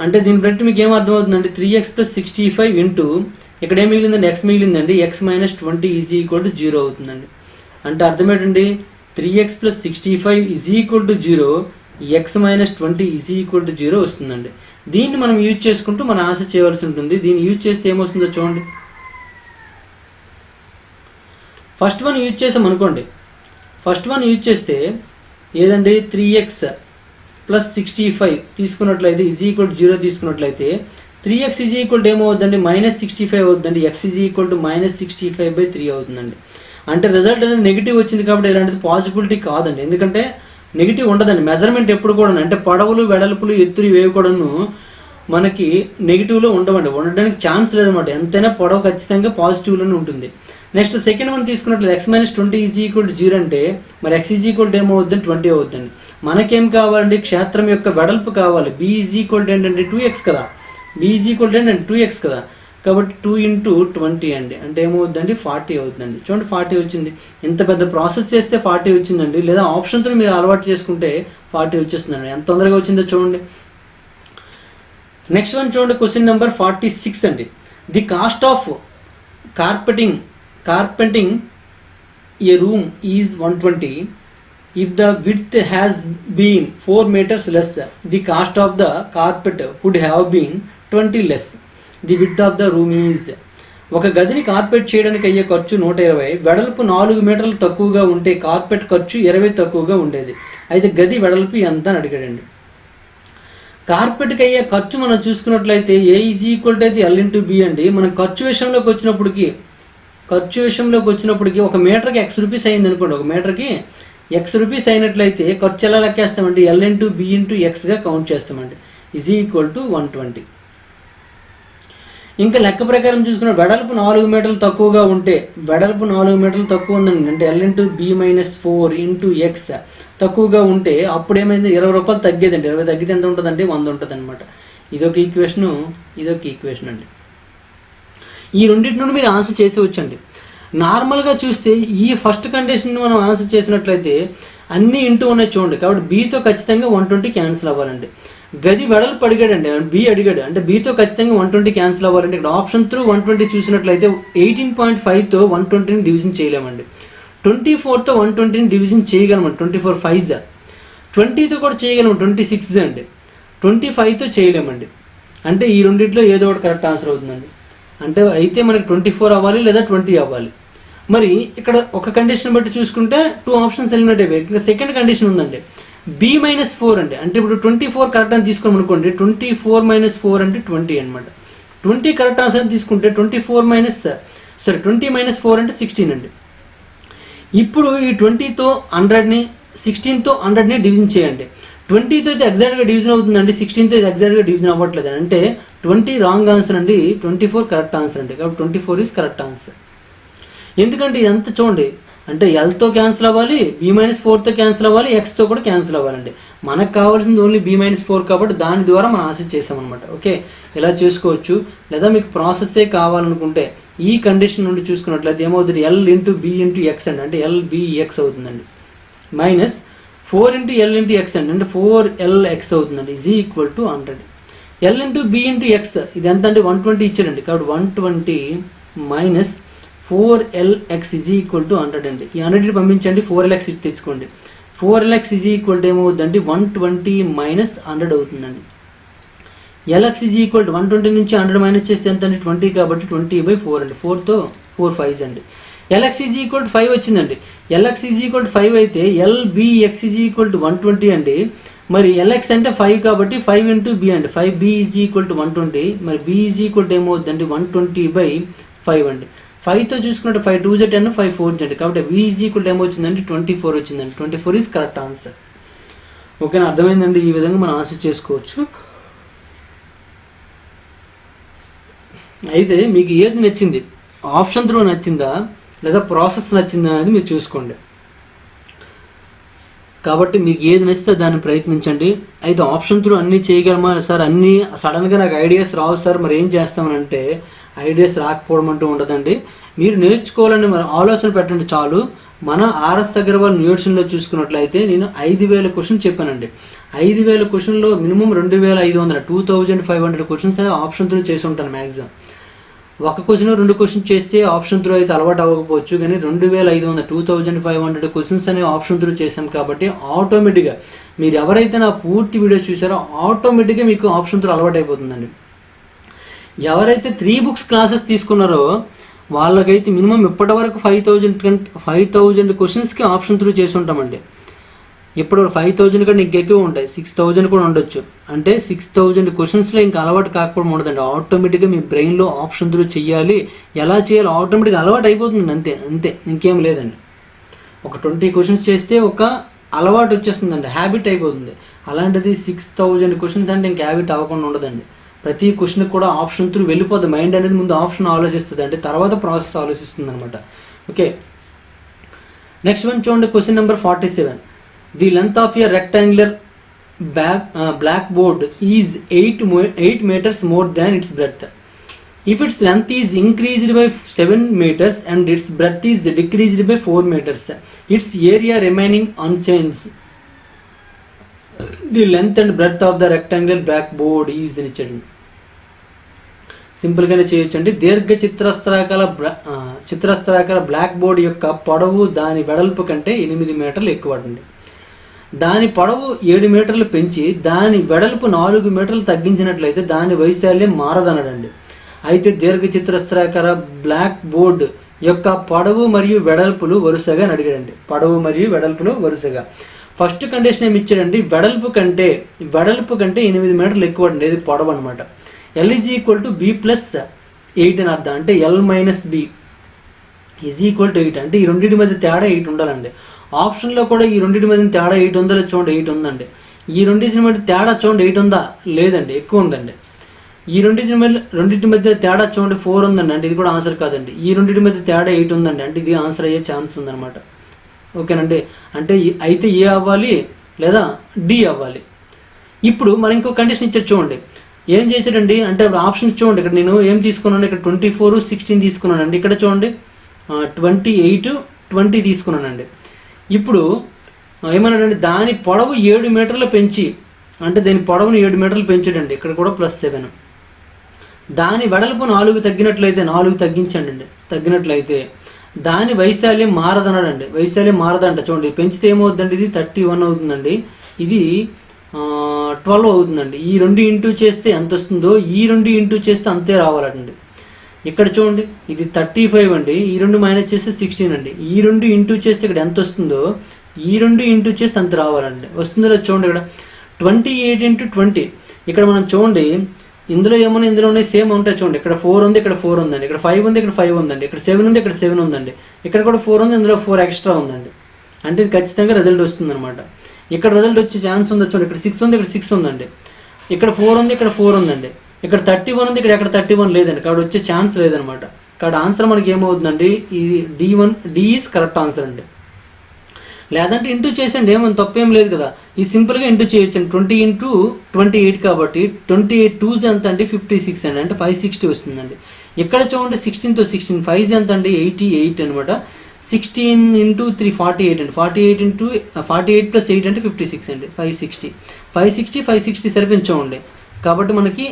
అంటే దీన్ని బట్టి మీకు ఏం అర్థమవుతుందండి, 3x + 65 ఇంటూ ఇక్కడ ఏం మిగిలిందండి, x మిగిలిందండి, x - 20 = 0 అవుతుందండి. అంటే అర్థం ఏంటండి, 3x + 65 = 0, x - 20 = 0 వస్తుందండి. దీన్ని మనం యూజ్ చేసుకుంటూ మన ఆన్సర్ చేయవలసి ఉంటుంది. దీన్ని యూజ్ చేస్తే ఏమొస్తుందో చూడండి. ఫస్ట్ వన్ యూజ్ చేసాం అనుకోండి, ఫస్ట్ వన్ యూజ్ చేస్తే ఏదండి, 3x + 65 తీసుకున్నట్లయితే = 0 తీసుకున్నట్లయితే 3x ఏమవుతుందండి, -65 అవుతుందండి, x -65/3 అవుతుందండి. అంటే రిజల్ట్ అనేది నెగిటివ్ వచ్చింది కాబట్టి ఇలాంటిది పాజిబిలిటీ కాదండి. ఎందుకంటే నెగిటివ్ ఉండదండి. మెజర్మెంట్ ఎప్పుడు కూడా అంటే పొడవులు వెడల్పులు ఎత్తులు ఇవేవి కూడాను మనకి నెగిటివ్లో ఉండవండి, ఉండడానికి ఛాన్స్ లేదన్నమాట. ఎంతైనా పొడవు ఖచ్చితంగా పాజిటివ్లోనే ఉంటుంది. నెక్స్ట్ సెకండ్ వన్ తీసుకున్నట్లయితే x - 20 = 0 అంటే మరి x ఏమవుతుందండి, 20 అవుతుందండి. మనకేం కావాలండి, క్షేత్రం యొక్క వెడల్పు కావాలి. b ఏంటంటే 2x కదా, b ఏంటంటే 2x కదా, కాబట్టి 2 × 20 అండి, అంటే ఏమవుతుందండి, 40 అవుతుందండి. చూడండి 40 వచ్చింది. ఇంత పెద్ద ప్రాసెస్ చేస్తే 40 వచ్చిందండి, లేదా ఆప్షన్తో మీరు అలవాటు చేసుకుంటే 40 వచ్చేస్తుందండి. ఎంత తొందరగా వచ్చిందో చూడండి. నెక్స్ట్ వన్ చూడండి, క్వశ్చన్ నెంబర్ 46 అండి. The cost of carpeting a room is 120 if the width has been 4 meters less. The cost of the carpet would have been 20 less. The width of the room is. ఒక గదిని carpet చేయడానికి అయ్యే ఖర్చు 120, వెడల్పు 4 మీటర్లు తక్కువగా ఉంటే కార్పెట్ ఖర్చు 20 తక్కువగా ఉండేది. అయితే గది వెడల్పు ఎంత అని అడిగాడండి. కార్పెట్కి అయ్యే ఖర్చు మనం చూసుకున్నట్లయితే A = L × B అండి. మనం ఖర్చు విషయంలోకి వచ్చినప్పటికీ ఒక మీటర్కి x రూపీస్ అయింది అనుకోండి, ఒక మీటర్కి x రూపీస్ అయినట్లయితే ఖర్చు ఎలా లెక్కేస్తామండి, L × B × Xగా కౌంట్ చేస్తామండి, = 120. ఇంకా లెక్క ప్రకారం చూసుకున్న వెడల్పు 4 మీటర్లు తక్కువగా ఉంటే, వెడల్పు 4 మీటర్లు తక్కువ ఉందండి, అంటే L × B - 4 × X తక్కువగా ఉంటే అప్పుడు ఏమైంది, 20 రూపాయలు తగ్గేదండి. 20 తగ్గితే ఎంత ఉంటుందండి, 100 ఉంటుంది అనమాట. ఇదొక ఈక్వేషన్ అండి. ఈ రెండింటి నుండి మీరు ఆన్సర్ చేసేవచ్చండి. నార్మల్గా చూస్తే ఈ ఫస్ట్ కండిషన్ మనం ఆన్సర్ చేసినట్లయితే అన్నీ ఇంటూ ఉన్నాయి చూడండి, కాబట్టి బీతో ఖచ్చితంగా 120 క్యాన్సిల్ అవ్వాలండి. గది వెడల్పు అడిగాడండి, బి అడిగాడు, అంటే బీతో ఖచ్చితంగా 120 క్యాన్సిల్ అవ్వాలంటే ఇక్కడ ఆప్షన్ త్రూ 120 చూసినట్లయితే 18.5తో 120ని డివిజన్ చేయలేమండి. 24తో 120ని డివిజన్ చేయగలమండి, 24 5 20తో కూడా చేయగలము, 26 అండి. 25తో చేయలేమండి. అంటే ఈ రెండింటిలో ఏదో ఒకటి కరెక్ట్ ఆన్సర్ అవుతుందండి. అంటే అయితే మనకి 24 అవ్వాలి లేదా 20 అవ్వాలి. మరి ఇక్కడ ఒక కండిషన్ బట్టి చూసుకుంటే 2 ఆప్షన్స్ ఎలిమినేట్ అయిపోయి ఇంకా సెకండ్ కండిషన్ ఉందండి, B - 4 అండి. అంటే ఇప్పుడు 24 కరెక్ట్ అని తీసుకోమని అనుకోండి, 24 - 4 అంటే 20 అనమాట. 20 కరెక్ట్ ఆన్సర్ అని తీసుకుంటే 20 - 4 అంటే 16 అండి. ఇప్పుడు ఈ 20తో 100ని 16తో 100ని డివిజన్ చేయండి. 20తో అయితే ఎగ్జాక్ట్గా డివిజన్ అవుతుందండి, 16తో అయితే ఎగ్జాక్ట్గా డివిజన్ అవ్వట్లేదు. అంటే 20 రాంగ్ ఆన్సర్ అండి, 24 కరెక్ట్ ఆన్సర్ అండి. కాబట్టి 24 ఈజ్ కరెక్ట్ ఆన్సర్. ఎందుకంటే ఇదంతా చూడండి, అంటే ఎల్తో క్యాన్సిల్ అవ్వాలి, b-4తో క్యాన్సిల్ అవ్వాలి, ఎక్స్తో కూడా క్యాన్సిల్ అవ్వాలండి. మనకు కావాల్సింది ఓన్లీ b-4 కాబట్టి దాని ద్వారా మనం ఆన్సర్ చేసామన్నమాట. ఓకే, ఇలా చేసుకోవచ్చు. లేదా మీకు ప్రాసెస్సే కావాలనుకుంటే ఈ కండిషన్ నుండి చూసుకున్నట్లయితే ఏమవుతుంది, l into b into X అండి, అంటే lbx అవుతుందండి, minus 4 into l into X అండి, అంటే 4lx అవుతుందండి, is equal to 100. l into b into X ఇది ఎంత అంటే 120 ఇచ్చాడండి, కాబట్టి 120 minus 4lx is equal to 100 అండి. ఈ 100 పంపించండి, 4lx తెచ్చుకోండి. 4lx ఈజ్ ఈక్వల్ టు ఏమవుతుందండి, 120 మైనస్ 100 అవుతుందండి. lx ఈజ్ ఈక్వల్ టు 120 నుంచి 100 మైనస్ చేస్తే ఎంత అండి, 20 కాబట్టి 20/4 అండి, 4తో 4 5s అండి. lx ఈజ్ ఈక్వల్ టు 5 వచ్చిందండి. lx ఈజ్ ఈక్వల్ టు 5 అయితే lbx ఈజ్ ఈక్వల్ టు 120 అండి. మరి lx అంటే 5 కాబట్టి 5 ఇంటూ b అండి, 5b ఈజ్ ఈక్వల్ టు 120. మరి b ఈజ్ ఈక్వల్ టు ఏమవుతుందండి, 120/5 అండి. 5తో చూసుకుంటే 5 2s 10, 5 4s అండి, కాబట్టి v ఈజ్ ఈక్వల్ టు ఏమొచ్చిందండి, 24 వచ్చిందండి. 24 ఈజ్ కరెక్ట్ ఆన్సర్. ఓకేనా, అర్థమైందండి. ఈ విధంగా మనం ఆన్సర్ చేసుకోవచ్చు. అయితే మీకు ఏది నచ్చింది, ఆప్షన్ త్రూ నచ్చిందా లేదా ప్రాసెస్ నచ్చిందా అనేది మీరు చూసుకోండి. కాబట్టి మీకు ఏది నచ్చితే దాన్ని ప్రయత్నించండి. అయితే ఆప్షన్ త్రూ అన్నీ చేయగలమా సార్, అన్నీ సడన్గా నాకు ఐడియాస్ రావు సార్, మరి ఏం చేస్తామనంటే ఐడియాస్ రాకపోవడం అంటూ ఉండదండి. మీరు నేర్చుకోవాలని మరి ఆలోచన పెట్టండి చాలు. మన ఆర్ఎస్ అగర్వాల్ న్యూట్రిషన్లో చూసుకున్నట్లయితే నేను 5000 క్వశ్చన్ చెప్పానండి. 5000 క్వశ్చన్లో మినిమం 2500 2500 క్వశ్చన్స్ అనేవి ఆప్షన్ త్రూ చేసి ఉంటాను మ్యాక్సిమం. ఒక క్వశ్చన్ 2 క్వశ్చన్ చేస్తే ఆప్షన్ త్రూ అయితే అలవాటు అవ్వకపోవచ్చు, కానీ 2500 2500 క్వశ్చన్స్ అనేవి ఆప్షన్ త్రూ చేశాం కాబట్టి ఆటోమేటిక్గా మీరు ఎవరైతే నా పూర్తి వీడియో చూసారో ఆటోమేటిక్గా మీకు ఆప్షన్ త్రూ అలవాటు అయిపోతుందండి. ఎవరైతే 3 books క్లాసెస్ తీసుకున్నారో వాళ్ళకైతే మినిమం ఇప్పటి వరకు 5000 క్వశ్చన్స్కి ఆప్షన్ త్రూ చేసి ఉంటామండి. ఇప్పుడు 5000 కంటే ఇంకా ఎక్కువ ఉంటాయి, 6000 కూడా ఉండొచ్చు. అంటే 6000 క్వశ్చన్స్లో ఇంకా అలవాటు కాకపోవడం ఉండదండి. ఆటోమేటిక్గా మీ బ్రెయిన్లో ఆప్షన్ త్రూ చేయాలి, ఎలా చేయాలో ఆటోమేటిక్గా అలవాటు అయిపోతుంది, అంతే అంతే, ఇంకేం లేదండి. ఒక 20 క్వశ్చన్స్ చేస్తే ఒక అలవాటు వచ్చేస్తుందండి, హ్యాబిట్ అయిపోతుంది. అలాంటిది 6000 క్వశ్చన్స్ అంటే ఇంకా హ్యాబిట్ అవ్వకుండా ఉండదండి. ప్రతి క్వశ్చన్ కూడా ఆప్షన్ త్రూ వెళ్ళిపోతుంది. మైండ్ అనేది ముందు ఆప్షన్ ఆలోచిస్తుంది, అంటే తర్వాత ప్రాసెస్ ఆలోచిస్తుంది అనమాట. ఓకే, నెక్స్ట్ వన్ చూడండి, question number 47. The length of a rectangular blackboard is 8 meters more than its breadth. If its length is increased by 7 meters and its breadth is decreased by 4 meters, its area remaining unchanged. The length and breadth of the rectangular blackboard is అని ఇచ్చాడు. సింపుల్గానే చేయొచ్చండి. దీర్ఘ చతురస్రాకార black board యొక్క పొడవు దాని వెడల్పు కంటే 8 మీటర్లు ఎక్కువ అండి. దాని పొడవు 7 మీటర్లు పెంచి దాని వెడల్పు 4 మీటర్లు తగ్గించినట్లయితే దాని వైశాల్యం మారదనడండి. అయితే దీర్ఘ చతురస్రాకార బ్లాక్ బోర్డ్ యొక్క పొడవు మరియు వెడల్పులు వరుసగా అడిగాడండి. పొడవు మరియు వెడల్పులు వరుసగా. ఫస్ట్ కండిషన్ ఏమి ఇచ్చాడండి, వెడల్పు కంటే 8 మీటర్లు ఎక్కువ అండి, ఇది పొడవు అనమాట. L is equal to b+8 అని అర్థం, అంటే L - b is equal to 8, అంటే ఈ రెండింటి మధ్య తేడా 8 ఉండాలండి. ఆప్షన్లో కూడా ఈ రెండింటి మధ్య తేడా 8 ఉందా చూడండి, 8 ఉందండి. ఈ రెండింటి మధ్య తేడా చూడండి 8 ఉందా, లేదండి, ఎక్కువ ఉందండి. ఈ రెండింటి మధ్య తేడా చూడండి 4 ఉందండి, అంటే ఇది కూడా ఆన్సర్ కాదండి. ఈ రెండింటి మధ్య తేడా 8 ఉందండి, అంటే ఇది ఆన్సర్ అయ్యే ఛాన్స్ ఉందన్నమాట. ఓకేనండి, అంటే అయితే ఏ అవ్వాలి లేదా డి అవ్వాలి. ఇప్పుడు మనం ఇంకో కండిషన్ ఇచ్చారు చూడండి, ఏం చేశాడండి అంటే ఆప్షన్స్ చూడండి. ఇక్కడ నేను ఏం తీసుకున్నాను, ఇక్కడ 24 16 తీసుకున్నానండి. ఇక్కడ చూడండి 28 20 తీసుకున్నానండి. ఇప్పుడు ఏమన్నాడండి, దాని పొడవు 7 మీటర్లు పెంచి, అంటే దాని పొడవును 7 మీటర్లు పెంచాడండి. ఇక్కడ కూడా +7. దాని వెడల్పు 4 తగ్గినట్లయితే 4 తగ్గించండి, తగ్గినట్లయితే దాని వైశాల్యం మారదన్నాడండి. వైశాల్యం మారదంట చూడండి, పెంచితే ఏమవుతుందండి, ఇది 31 అవుతుందండి, ఇది 12 అవుతుందండి. ఈ 2 ఇంటూ చేస్తే ఎంత వస్తుందో ఈ 2 ఇంటూ చేస్తే అంతే రావాలండి. ఇక్కడ చూడండి ఇది 35 అండి, ఈ 2 మైనస్ చేస్తే 16 అండి. ఈ 2 ఇంటూ చేస్తే ఇక్కడ ఎంత వస్తుందో ఈ 2 ఇంటూ చేస్తే అంత రావాలండి. వస్తుందో చూడండి, ఇక్కడ 28 × 20. ఇక్కడ మనం చూడండి ఇందులో ఏమన్నా ఇందులో ఉన్నాయి సేమ్ ఉంటాయి చూడండి. ఇక్కడ 4 ఉంది, ఇక్కడ 4 ఉందండి, ఇక్కడ 5 ఉంది, ఇక్కడ 5 ఉందండి, ఇక్కడ 7 ఉంది, ఇక్కడ 7 ఉందండి, ఇక్కడ కూడా 4 ఉంది, ఇందులో 4 ఎక్స్ట్రా ఉందండి. అంటే ఇది ఖచ్చితంగా రిజల్ట్ వస్తుంది అనమాట. ఇక్కడ రిజల్ట్ వచ్చే ఛాన్స్ ఉంది చూడండి. ఇక్కడ 6 ఉంది, ఇక్కడ 6 ఉందండి, ఇక్కడ 4 ఉంది, ఇక్కడ 4 ఉందండి, ఇక్కడ 31 ఉంది, ఇక్కడ 31 లేదండి, కాబట్టి వచ్చే ఛాన్స్ లేదనమాట. ఇక్కడ ఆన్సర్ మనకి ఏమవుతుందండి, ఇది D1 D is correct answer అండి. లేదంటే ఇంటూ చేసండి, ఏమో తప్పేం లేదు కదా. ఈ సింపుల్గా ఇంటూ చేయొచ్చండి. 20 ఇంటూ 28 కాబట్టి 28 2s ఎంత అండి 56 అండి, అంటే 560 వస్తుందండి. ఇక్కడ చూడండి 16తో 16 5 ఎంత అండి 88 అనమాట. 16 ఇంటూ 3 48 అండి. 48 ఇంటూ 48 ప్లస్ 8 అంటే 56 అండి. 560 సరిపించండి. కాబట్టి మనకి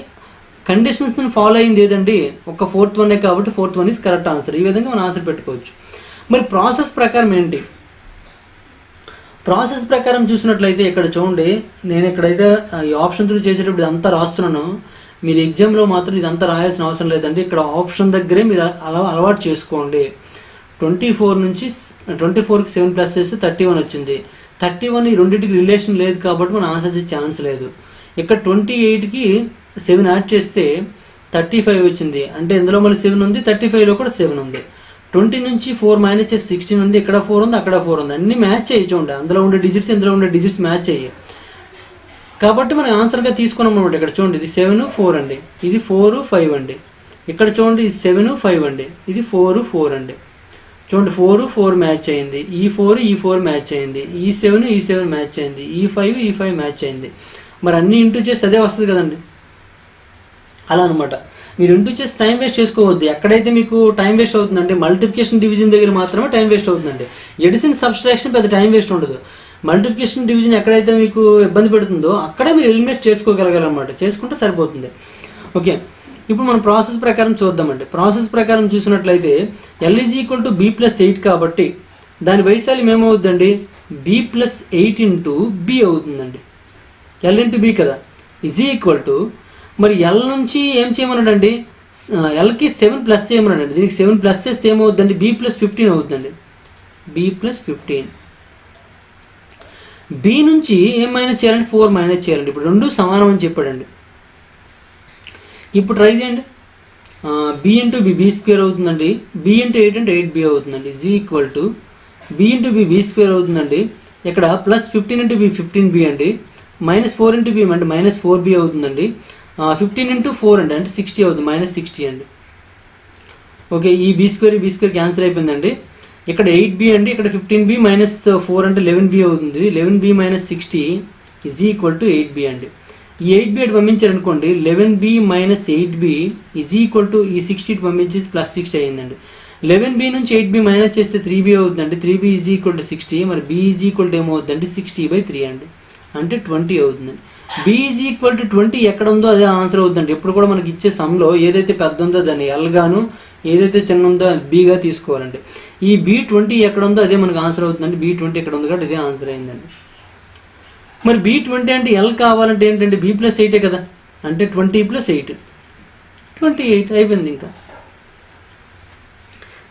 కండిషన్స్ని ఫాలో అయింది ఏదండి, ఒక 4th 1 కాబట్టి 4th 1 ఈజ్ కరెక్ట్ ఆన్సర్. ఈ విధంగా మనం ఆన్సర్ పెట్టుకోవచ్చు. మరి ప్రాసెస్ ప్రకారం ఏంటి, ప్రాసెస్ ప్రకారం చూసినట్లయితే ఇక్కడ చూడండి, నేను ఇక్కడైతే ఈ ఆప్షన్ త్రూ చేసేటప్పుడు ఇదంతా రాస్తున్నాను. మీరు ఎగ్జామ్లో మాత్రం ఇదంతా రాయాల్సిన అవసరం లేదండి. ఇక్కడ ఆప్షన్ దగ్గరే మీరు అలవాటు చేసుకోండి. 24 నుంచి 24కి 7 ప్లస్ చేస్తే 31 వచ్చింది. 31 ఈ రెండింటికి రిలేషన్ లేదు కాబట్టి మనం ఆన్సర్ చేసే ఛాన్స్ లేదు. ఇక్కడ 28కి 7 యాడ్ చేస్తే 35 వచ్చింది, అంటే ఇందులో మళ్ళీ 7 ఉంది, 35లో కూడా 7 ఉంది. 20 నుంచి 4 మైనస్ చేసి 16 ఉంది, ఇక్కడ 4 ఉంది, అక్కడ 4 ఉంది, అన్ని మ్యాచ్ చేయి చూడండి. అందులో ఉండే డిజిట్స్ ఇందులో ఉండే డిజిట్స్ మ్యాచ్ అయ్యాయి కాబట్టి మనం ఆన్సర్గా తీసుకున్నాం అనమాట. ఇక్కడ చూడండి ఇది 7 4 అండి, ఇది 4 5 అండి. ఇక్కడ చూడండి ఇది 7 5 అండి, ఇది 4 4 అండి. చూడండి 4 4 మ్యాచ్ అయింది, ఈ 4 మ్యాచ్ అయింది, ఈ 7 మ్యాచ్ అయింది, ఈ 5 మ్యాచ్ అయింది. మరి అన్ని ఇంటూ చేస్తే అదే వస్తుంది కదండి. అలా అనమాట. మీరు ఇంటూ చేసి టైం వేస్ట్ చేసుకోవద్దు. ఎక్కడైతే మీకు టైం వేస్ట్ అవుతుందంటే మల్టిప్లికేషన్ డివిజన్ దగ్గర మాత్రమే టైం వేస్ట్ అవుతుందండి. ఎడిషన్ సబ్స్ట్రాక్షన్ పెద్ద టైం వేస్ట్ ఉండదు. మల్టిప్లికేషన్ డివిజన్ ఎక్కడైతే మీకు ఇబ్బంది పెడుతుందో అక్కడే మీరు ఎలిమినేట్ చేసుకోగలగాలన్నమాట. చేసుకుంటే సరిపోతుంది. ఓకే, ఇప్పుడు మనం ప్రాసెస్ ప్రకారం చూద్దామండి. ప్రాసెస్ ప్రకారం చూసినట్లయితే L = B+8 కాబట్టి దాని వైశాల్యం ఏమవుతుందండి, B+8 ఇంటూ B అవుతుందండి. L ఇంటూ B కదా, = మరి L నుంచి ఏం చేయమన్నాడండి, Lకి 7 ప్లస్ చేయమన్నాడండి. దీనికి 7 ప్లస్ చేస్తే ఏమవుతుందండి, B+15 అవుతుందండి. B+15. B నుంచి ఏం మైనస్ చేయాలండి, 4 మైనస్ చేయాలండి. ఇప్పుడు రెండు సమానం అని చెప్పాడండి. ఇప్పుడు ట్రై చేయండి. B ఇంటూ B B² అవుతుందండి. B ఇంటూ 8 అంటే 8B అవుతుందండి. = B ఇంటూ B B² అవుతుందండి. ఇక్కడ ప్లస్ 15 ఇంటూ B 15B అండి. -4 ఇంటూ B అంటే -4B అవుతుందండి. 15 ఇంటూ 4 అండి, అంటే 60 అవుతుంది, -60 అండి. ఓకే, ఈ B² క్యాన్సిల్ అయిపోయిందండి. ఇక్కడ 8B అండి, ఇక్కడ 15B -4 అంటే 11B అవుతుంది. 11B - 60 = 8B అండి. ఈ 8B అటు పంపించారనుకోండి, 11B - 8B ఈ 60 పంపించేసి +60 అయ్యిందండి. 11B నుంచి 8B మైనస్ చేస్తే 3B అవుతుందండి. 3B = 60. మరి B ఏమవుతుందండి, 60/3 అండి, అంటే 20 అవుతుందండి. B = 20 ఎక్కడ ఉందో అదే ఆన్సర్ అవుతుందండి. ఎప్పుడు కూడా మనకి ఇచ్చే సమ్లో ఏదైతే పెద్ద ఉందో దాన్ని L గాను, ఏదైతే చిన్న ఉందో అది Bగా తీసుకోవాలండి. ఈ B20 ఎక్కడ ఉందో అదే మనకు ఆన్సర్ అవుతుందండి. B20 ఎక్కడ ఉంది కాబట్టి ఇదే ఆన్సర్ అయిందండి. మరి B20 అంటే L కావాలంటే ఏంటంటే B+8 కదా, అంటే 20 + 8 28 అయిపోయింది. ఇంకా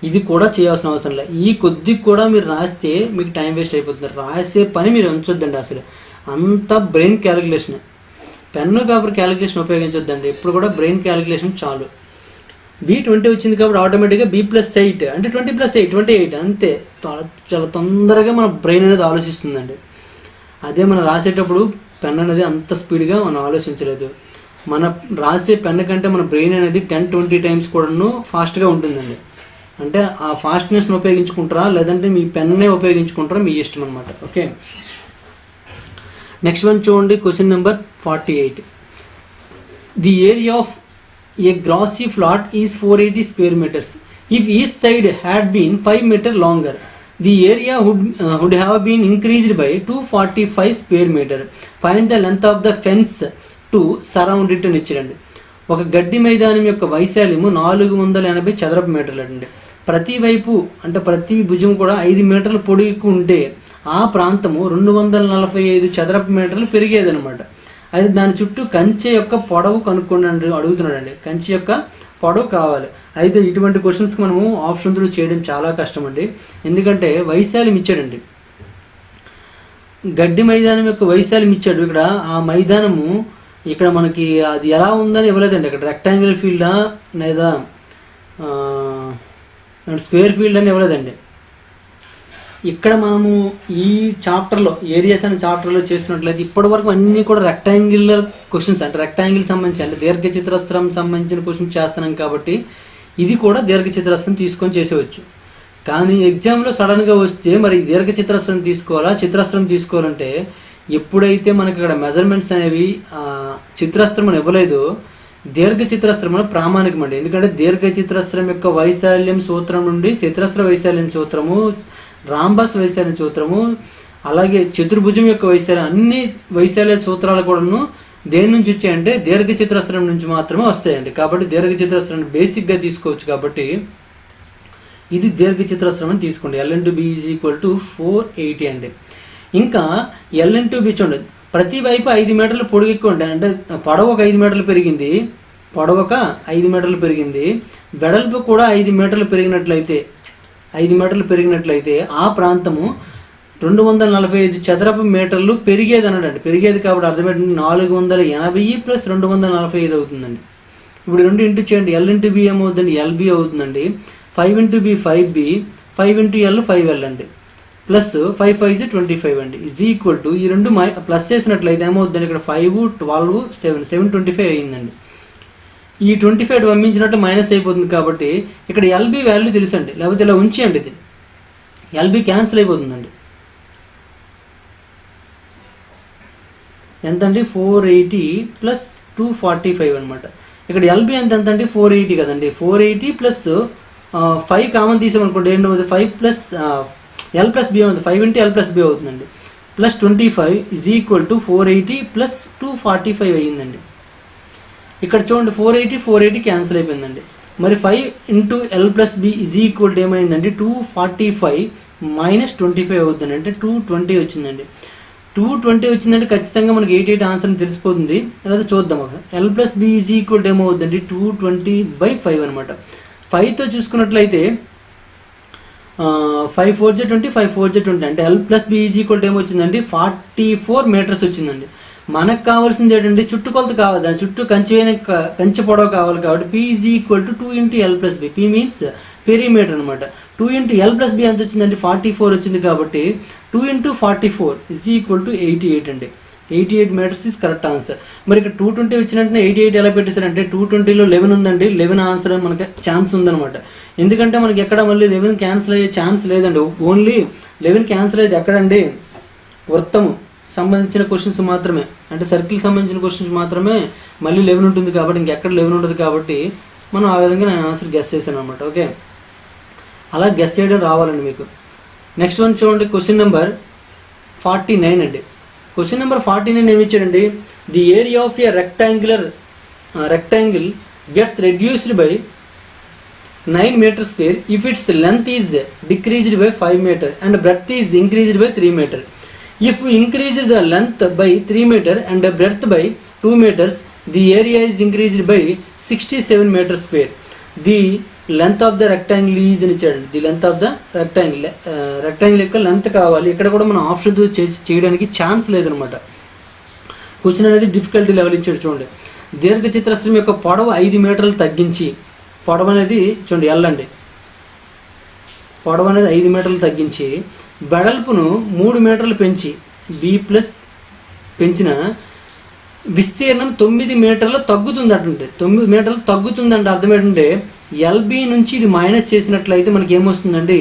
ఇది కూడా చేయాల్సిన అవసరం లేదు. ఈ కొద్దిగా కూడా మీరు రాస్తే మీకు టైం వేస్ట్ అయిపోతుంది. రాసే పని మీరు ఉంచొద్దండి. అసలు అంత brain calculation, pen paper calculation ఉపయోగించొద్దండి. ఎప్పుడు కూడా బ్రెయిన్ క్యాలిక్యులేషన్ చాలు. B20 వచ్చింది కాబట్టి ఆటోమేటిక్గా B+8 అంటే 20 + 8 28 అంతే. చాలా తొందరగా మన బ్రెయిన్ అనేది ఆలోచిస్తుందండి. అదే మనం రాసేటప్పుడు పెన్ అనేది అంత స్పీడ్గా మనం ఆలోచించలేదు. మన రాసే పెన్ కంటే మన బ్రెయిన్ అనేది 10-20 టైమ్స్ కూడాను ఫాస్ట్గా ఉంటుందండి. అంటే ఆ ఫాస్ట్నెస్ని ఉపయోగించుకుంటారా లేదంటే మీ పెన్నే ఉపయోగించుకుంటారా మీ ఇష్టం అనమాట. ఓకే, నెక్స్ట్ వన్ చూడండి. Question number 48. The area of A Grassi plot is 480 square meters. If each side had been 5 meters longer, the area would have been increased by 245 square meters. Find the length of the fence to surround it అని ఇచ్చారండి. ఒక గడ్డి మైదానం యొక్క వైశాల్యము 480 చదరపు మీటర్లు అండి. ప్రతి వైపు అంటే ప్రతి భుజం కూడా 5 మీటర్ల పొడుగు ఉంటే ఆ ప్రాంతము 245 చదరపు మీటర్లు పెరిగేదనమాట. అయితే దాని చుట్టూ కంచె యొక్క పొడవు కనుక్కోండి అడుగుతున్నాడండి. కంచె యొక్క పొడవు కావాలి. అయితే ఇటువంటి క్వశ్చన్స్కి మనము ఆప్షన్ త్రూ చేయడం చాలా కష్టం అండి. ఎందుకంటే వైశాల్యం ఇచ్చాడండి, గడ్డి మైదానం యొక్క వైశాల్యం ఇచ్చాడు. ఇక్కడ ఆ మైదానము ఇక్కడ మనకి అది ఎలా ఉందని ఇవ్వలేదండి. అక్కడ రెక్టాంగిల్ ఫీల్డా లేదా స్క్వేర్ ఫీల్డ్ అని ఇవ్వలేదండి. ఇక్కడ మనము ఈ చాప్టర్లో ఏరియాస్ అనే చాప్టర్లో చేసినట్లయితే ఇప్పటి వరకు అన్నీ కూడా రెక్టాంగులర్ క్వశ్చన్స్, అంటే రెక్టాంగిల్ సంబంధించి అంటే దీర్ఘచతురస్రం సంబంధించిన క్వశ్చన్స్ చేస్తున్నాం కాబట్టి ఇది కూడా దీర్ఘచతురస్రం తీసుకొని చేసేవచ్చు. కానీ ఎగ్జామ్లో సడన్గా వస్తే మరి దీర్ఘచతురస్రం తీసుకోవాలా చతురస్రం తీసుకోవాలంటే ఎప్పుడైతే మనకి ఇక్కడ మెజర్మెంట్స్ అనేవి చతురస్రం అని ఇవ్వలేదో దీర్ఘచతురస్రం ప్రామాణికం అండి. ఎందుకంటే దీర్ఘచతురస్రం యొక్క వైశాల్యం సూత్రం నుండి చతురస్ర వైశాల్యం సూత్రము, రాంబస్ వైశాల్యం సూత్రము, అలాగే చతుర్భుజం యొక్క వైశాల్యం, అన్ని వైశాల్య సూత్రాలు కూడాను దేని నుంచి వచ్చాయంటే దీర్ఘచతురస్రం నుంచి మాత్రమే వస్తాయండి. కాబట్టి దీర్ఘచతురస్రాన్ని బేసిక్గా తీసుకోవచ్చు. కాబట్టి ఇది దీర్ఘచతురస్రం అని తీసుకోండి. L/B = 480 అండి. ఇంకా L/B చూడండి, ప్రతి వైపు 5 మీటర్లు పొడుగు ఎక్కువ ఉంటాయి. అంటే పొడవు ఒక 5 మీటర్లు పెరిగింది, పొడవు ఒక 5 మీటర్లు పెరిగింది, వెడల్పు కూడా 5 మీటర్లు పెరిగినట్లయితే ఆ ప్రాంతము 245 చదరపు మీటర్లు పెరిగేది అన్నాడండి. పెరిగేది కాబట్టి అర్థమేంటి, 480 + 245 అవుతుందండి. ఇప్పుడు 2 ఇంటూ చేయండి. L/B ఏమవుతుందండి, LB అవుతుందండి. 5 × B 5B, 5 × L 5L అండి, ప్లస్ 5 5 25 అండి. = ఈ రెండు ప్లస్ చేసినట్లయితే ఏమవుతుందండి, ఇక్కడ 5 12 7 25 అయ్యిందండి. ఈ 25 పంపించినట్టు మైనస్ అయిపోతుంది. కాబట్టి ఇక్కడ LB వాల్యూ తెలుసండి, లేకపోతే ఇలా ఉంచేయండి, ఇది LB క్యాన్సిల్ అయిపోతుందండి. ఎంతండి, 480 + 245 అనమాట. ఇక్కడ LB ఎంతండి, 480 కదండి. 480 + 5 కామన్ తీసామనుకోండి, ఏంటవుతుంది, 5 + L+B అవుతుంది, 5 × L+B అవుతుందండి, ప్లస్ 25 = 480 + 245 అయ్యిందండి. ఇక్కడ చూడండి 480 క్యాన్సిల్ అయిపోయిందండి. మరి 5 × L+B = ఏమైందండి, 245 - 25 అవుతుంది, అంటే 220 వచ్చిందండి. 220 వచ్చిందంటే ఖచ్చితంగా మనకి 88 ఆన్సర్ అని తెలిసిపోతుంది. లేదా చూద్దాం. L+B = ఏమవుతుందండి, 220/5 అనమాట. 5తో చూసుకున్నట్లయితే 5 4 20, 5 4 20, అంటే L+B = ఏమొచ్చిందండి, 44 మీటర్స్ వచ్చిందండి. మనకు కావాల్సింది ఏంటంటే చుట్టుకొలత కావాలి, దాని చుట్టూ కంచె పొడవు కావాలి. కాబట్టి P = 2 × L+B. P means perimeter అనమాట. 2 × L+B ఎంత వచ్చిందండి, 44 వచ్చింది. కాబట్టి 2 × 44 = 88 అండి. 88 మీటర్స్ ఈజ్ కరెక్ట్ ఆన్సర్. మరి ఇక్కడ 220 వచ్చినట్టు 88 ఎలా పెట్టేశారంటే 220లో 11 ఉందండి. 11 ఆన్సర్ మనకి ఛాన్స్ ఉందన్నమాట. ఎందుకంటే మనకి ఎక్కడ మళ్ళీ 11 క్యాన్సిల్ అయ్యే ఛాన్స్ లేదండి. ఓన్లీ 11 క్యాన్సిల్ అయ్యేది ఎక్కడండి, వృత్తము సంబంధించిన క్వశ్చన్స్ మాత్రమే, అంటే సర్కిల్ సంబంధించిన క్వశ్చన్స్ మాత్రమే మళ్ళీ 11 ఉంటుంది. కాబట్టి ఇంకెక్కడ 11 ఉంటుంది. కాబట్టి మనం ఆ విధంగా నేను ఆన్సర్ గెస్ చేశాను అనమాట. ఓకే, అలా గెస్ చేయడం రావాలండి మీకు. నెక్స్ట్ వన్ చూడండి, క్వశ్చన్ నెంబర్ 49 అండి. క్వశ్చన్ నెంబర్ 49 ఏమి ఇచ్చాడండి, the area of a rectangle gets reduced by 9 meter square if its length is decreased by 5 meter and breadth is increased by 3 meter. If we increase the length by 3 meter and breadth by 2 meters, the area is increased by 67 meter square. The length of the rectangle is అని ఇచ్చాడు. The length of the rectangle యొక్క length కావాలి. ఇక్కడ కూడా మనం option చేయడానికి chance లేదనమాట. Question అనేది డిఫికల్టీ లెవెల్ ఇచ్చాడు. చూడండి, దీర్ఘచతురస్రం యొక్క పొడవు 5 మీటర్లు తగ్గించి, పొడవు అనేది చూడండి L అండి, పొడవు అనేది 5 మీటర్లు తగ్గించి వెడల్పును 3 మీటర్లు పెంచి B+ పెంచిన విస్తీర్ణం 9 మీటర్లు తగ్గుతుంది అంటే 9 మీటర్లు తగ్గుతుందంటే అర్థం ఏంటంటే LB నుంచి ఇది మైనస్ చేసినట్లయితే మనకి ఏమొస్తుందండి,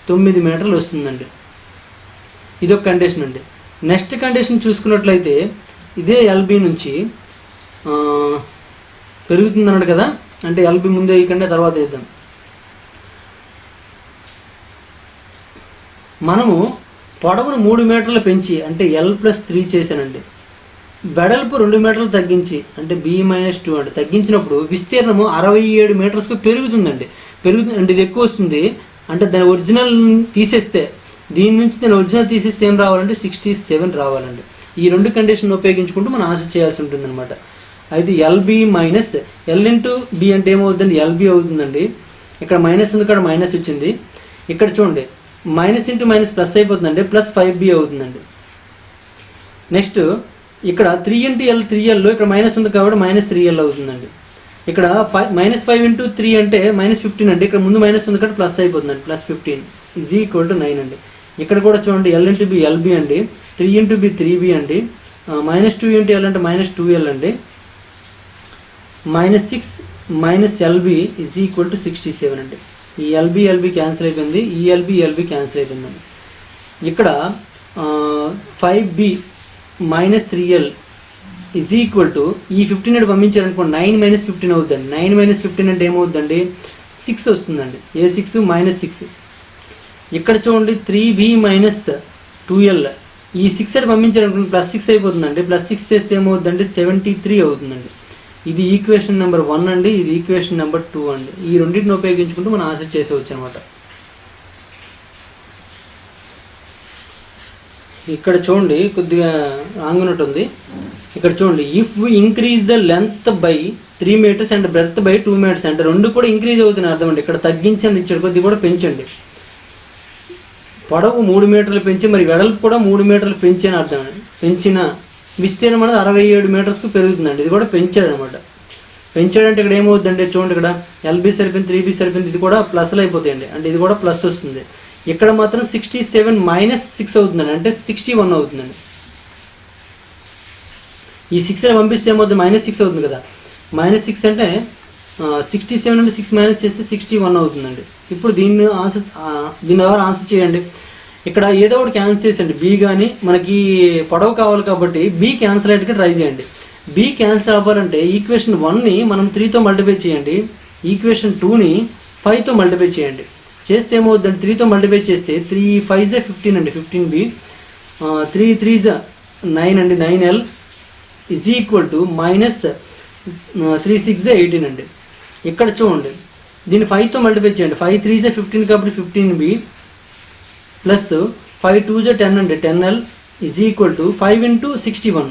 9 మీటర్లు వస్తుందండి. ఇదొక కండిషన్ అండి. నెక్స్ట్ కండిషన్ చూసుకున్నట్లయితే ఇదే LB నుంచి పెరుగుతుంది అన్నాడు కదా, అంటే LB ముందే వేయకండి, తర్వాత వేద్దాం. మనము పొడవును 3 మీటర్లు పెంచి అంటే L+3 చేశానండి. వెడల్పు 2 మీటర్లు తగ్గించి అంటే B-2 అంటే తగ్గించినప్పుడు విస్తీర్ణము 67 మీటర్స్కు పెరుగుతుందండి. అంటే ఇది ఎక్కువ వస్తుంది. అంటే దాని ఒరిజినల్ తీసేస్తే, దీని నుంచి దాని ఒరిజినల్ తీసేస్తే ఏం రావాలంటే 67 రావాలండి. ఈ రెండు కండిషన్ ఉపయోగించుకుంటూ మనం ఆన్సర్ చేయాల్సి ఉంటుంది అనమాట. అయితే LB మైనస్ L/B అంటే ఏమవుతుందండి, LB అవుతుందండి. ఇక్కడ మైనస్ ఉంది, ఇక్కడ మైనస్ వచ్చింది. ఇక్కడ చూడండి మైనస్ ఇంటూ మైనస్ ప్లస్ అయిపోతుందండి, ప్లస్ 5B అవుతుందండి. నెక్స్ట్ ఇక్కడ 3 × L 3L, ఇక్కడ మైనస్ ఉంది కాబట్టి -3L అవుతుందండి. ఇక్కడ -5 × 3 అంటే -15 అండి. ఇక్కడ ముందు మైనస్ ఉంది కాబట్టి ప్లస్ అయిపోతుందండి, +15 = 9 అండి. ఇక్కడ కూడా చూడండి L/B LB అండి, 3 × B 3B అండి, -2 × L అంటే -2L అండి. -6 minus LB is equal to 67 అండి. ఈ ఎల్బి క్యాన్సిల్ అయిపోయింది, ఈ ఎల్బి క్యాన్సిల్ అయిపోయిందండి. ఇక్కడ 5b minus 3l is equal to ఈ 15 అంటే పంపించారనుకోండి 9 మైనస్ 15 అవుతుందండి. 9 మైనస్ 15 అంటే ఏమవుతుందండి 6 వస్తుందండి. ఏ 6 -6. ఇక్కడ చూడండి 3b మైనస్ 2l ఈ 6 అంటే పంపించారనుకోండి +6 అయిపోతుందండి. +6 చేస్తే ఏమవుతుందండి 73 అవుతుందండి. ఇది ఈక్వేషన్ నెంబర్ 1 అండి, ఇది ఈక్వేషన్ నెంబర్ 2 అండి. ఈ రెండింటిని ఉపయోగించుకుంటూ మనం ఆన్సర్ చేసేవచ్చు అనమాట. ఇక్కడ చూడండి కొద్దిగా రాంగ్ ఉన్నట్టు ఉంది. ఇక్కడ చూడండి if we increase the length by 3 metres and breadth by 2 metres అంటే రెండు కూడా ఇంక్రీజ్ అవుతున్నాయి అర్థం అండి. ఇక్కడ తగ్గించండి ఇచ్చాడు, కొద్ది కూడా పెంచండి. పొడవు 3 మీటర్లు పెంచి మరి వెడల్పు కూడా 3 మీటర్లు పెంచి అని అర్థం అండి. పెంచిన విస్తీర్ణం అనేది 67 మీటర్స్కు పెరుగుతుందండి. ఇది కూడా పెంచాడు అనమాట. పెంచాడంటే ఇక్కడ ఏమవుతుందంటే చూడండి ఇక్కడ ఎల్బి సరిపోయింది, 3b సరిపోయింది, ఇది కూడా ప్లస్లు అయిపోతాయండి. అంటే ఇది కూడా ప్లస్ వస్తుంది. ఇక్కడ మాత్రం 67 మైనస్ 6 అవుతుందండి, అంటే 61 అవుతుందండి. ఈ 6 అని పంపిస్తే ఏమవుతుంది -6 అవుతుంది కదా. -6 అంటే 67 అంటే 6 మైనస్ చేస్తే 61 అవుతుందండి. ఇప్పుడు దీని ద్వారా ఆన్సర్ చేయండి. ఇక్కడ ఏదో ఒకటి క్యాన్సిల్ చేసండి. బి కానీ మనకి పొడవు కావాలి కాబట్టి బి క్యాన్సిల్ అయ్యేట్టుగా ట్రై చేయండి. బి క్యాన్సిల్ అవ్వాలంటే ఈక్వేషన్ 1ని మనం 3తో మల్టిప్లై చేయండి, ఈక్వేషన్ 2ని 5తో మల్టిప్లై చేయండి. చేస్తే ఏమవుతుందండి 3తో మల్టిప్లై చేస్తే 3 5 15 అండి, 15b 3 3 9 అండి, 9l is equal to minus 3 6 18 అండి. ఇక్కడ చూడండి దీన్ని 5తో మల్టిప్లై చేయండి. 5 3 15 కాబట్టి 15b ప్లస్ 5 2 10 అండి, 10l is equal to 5 into 61.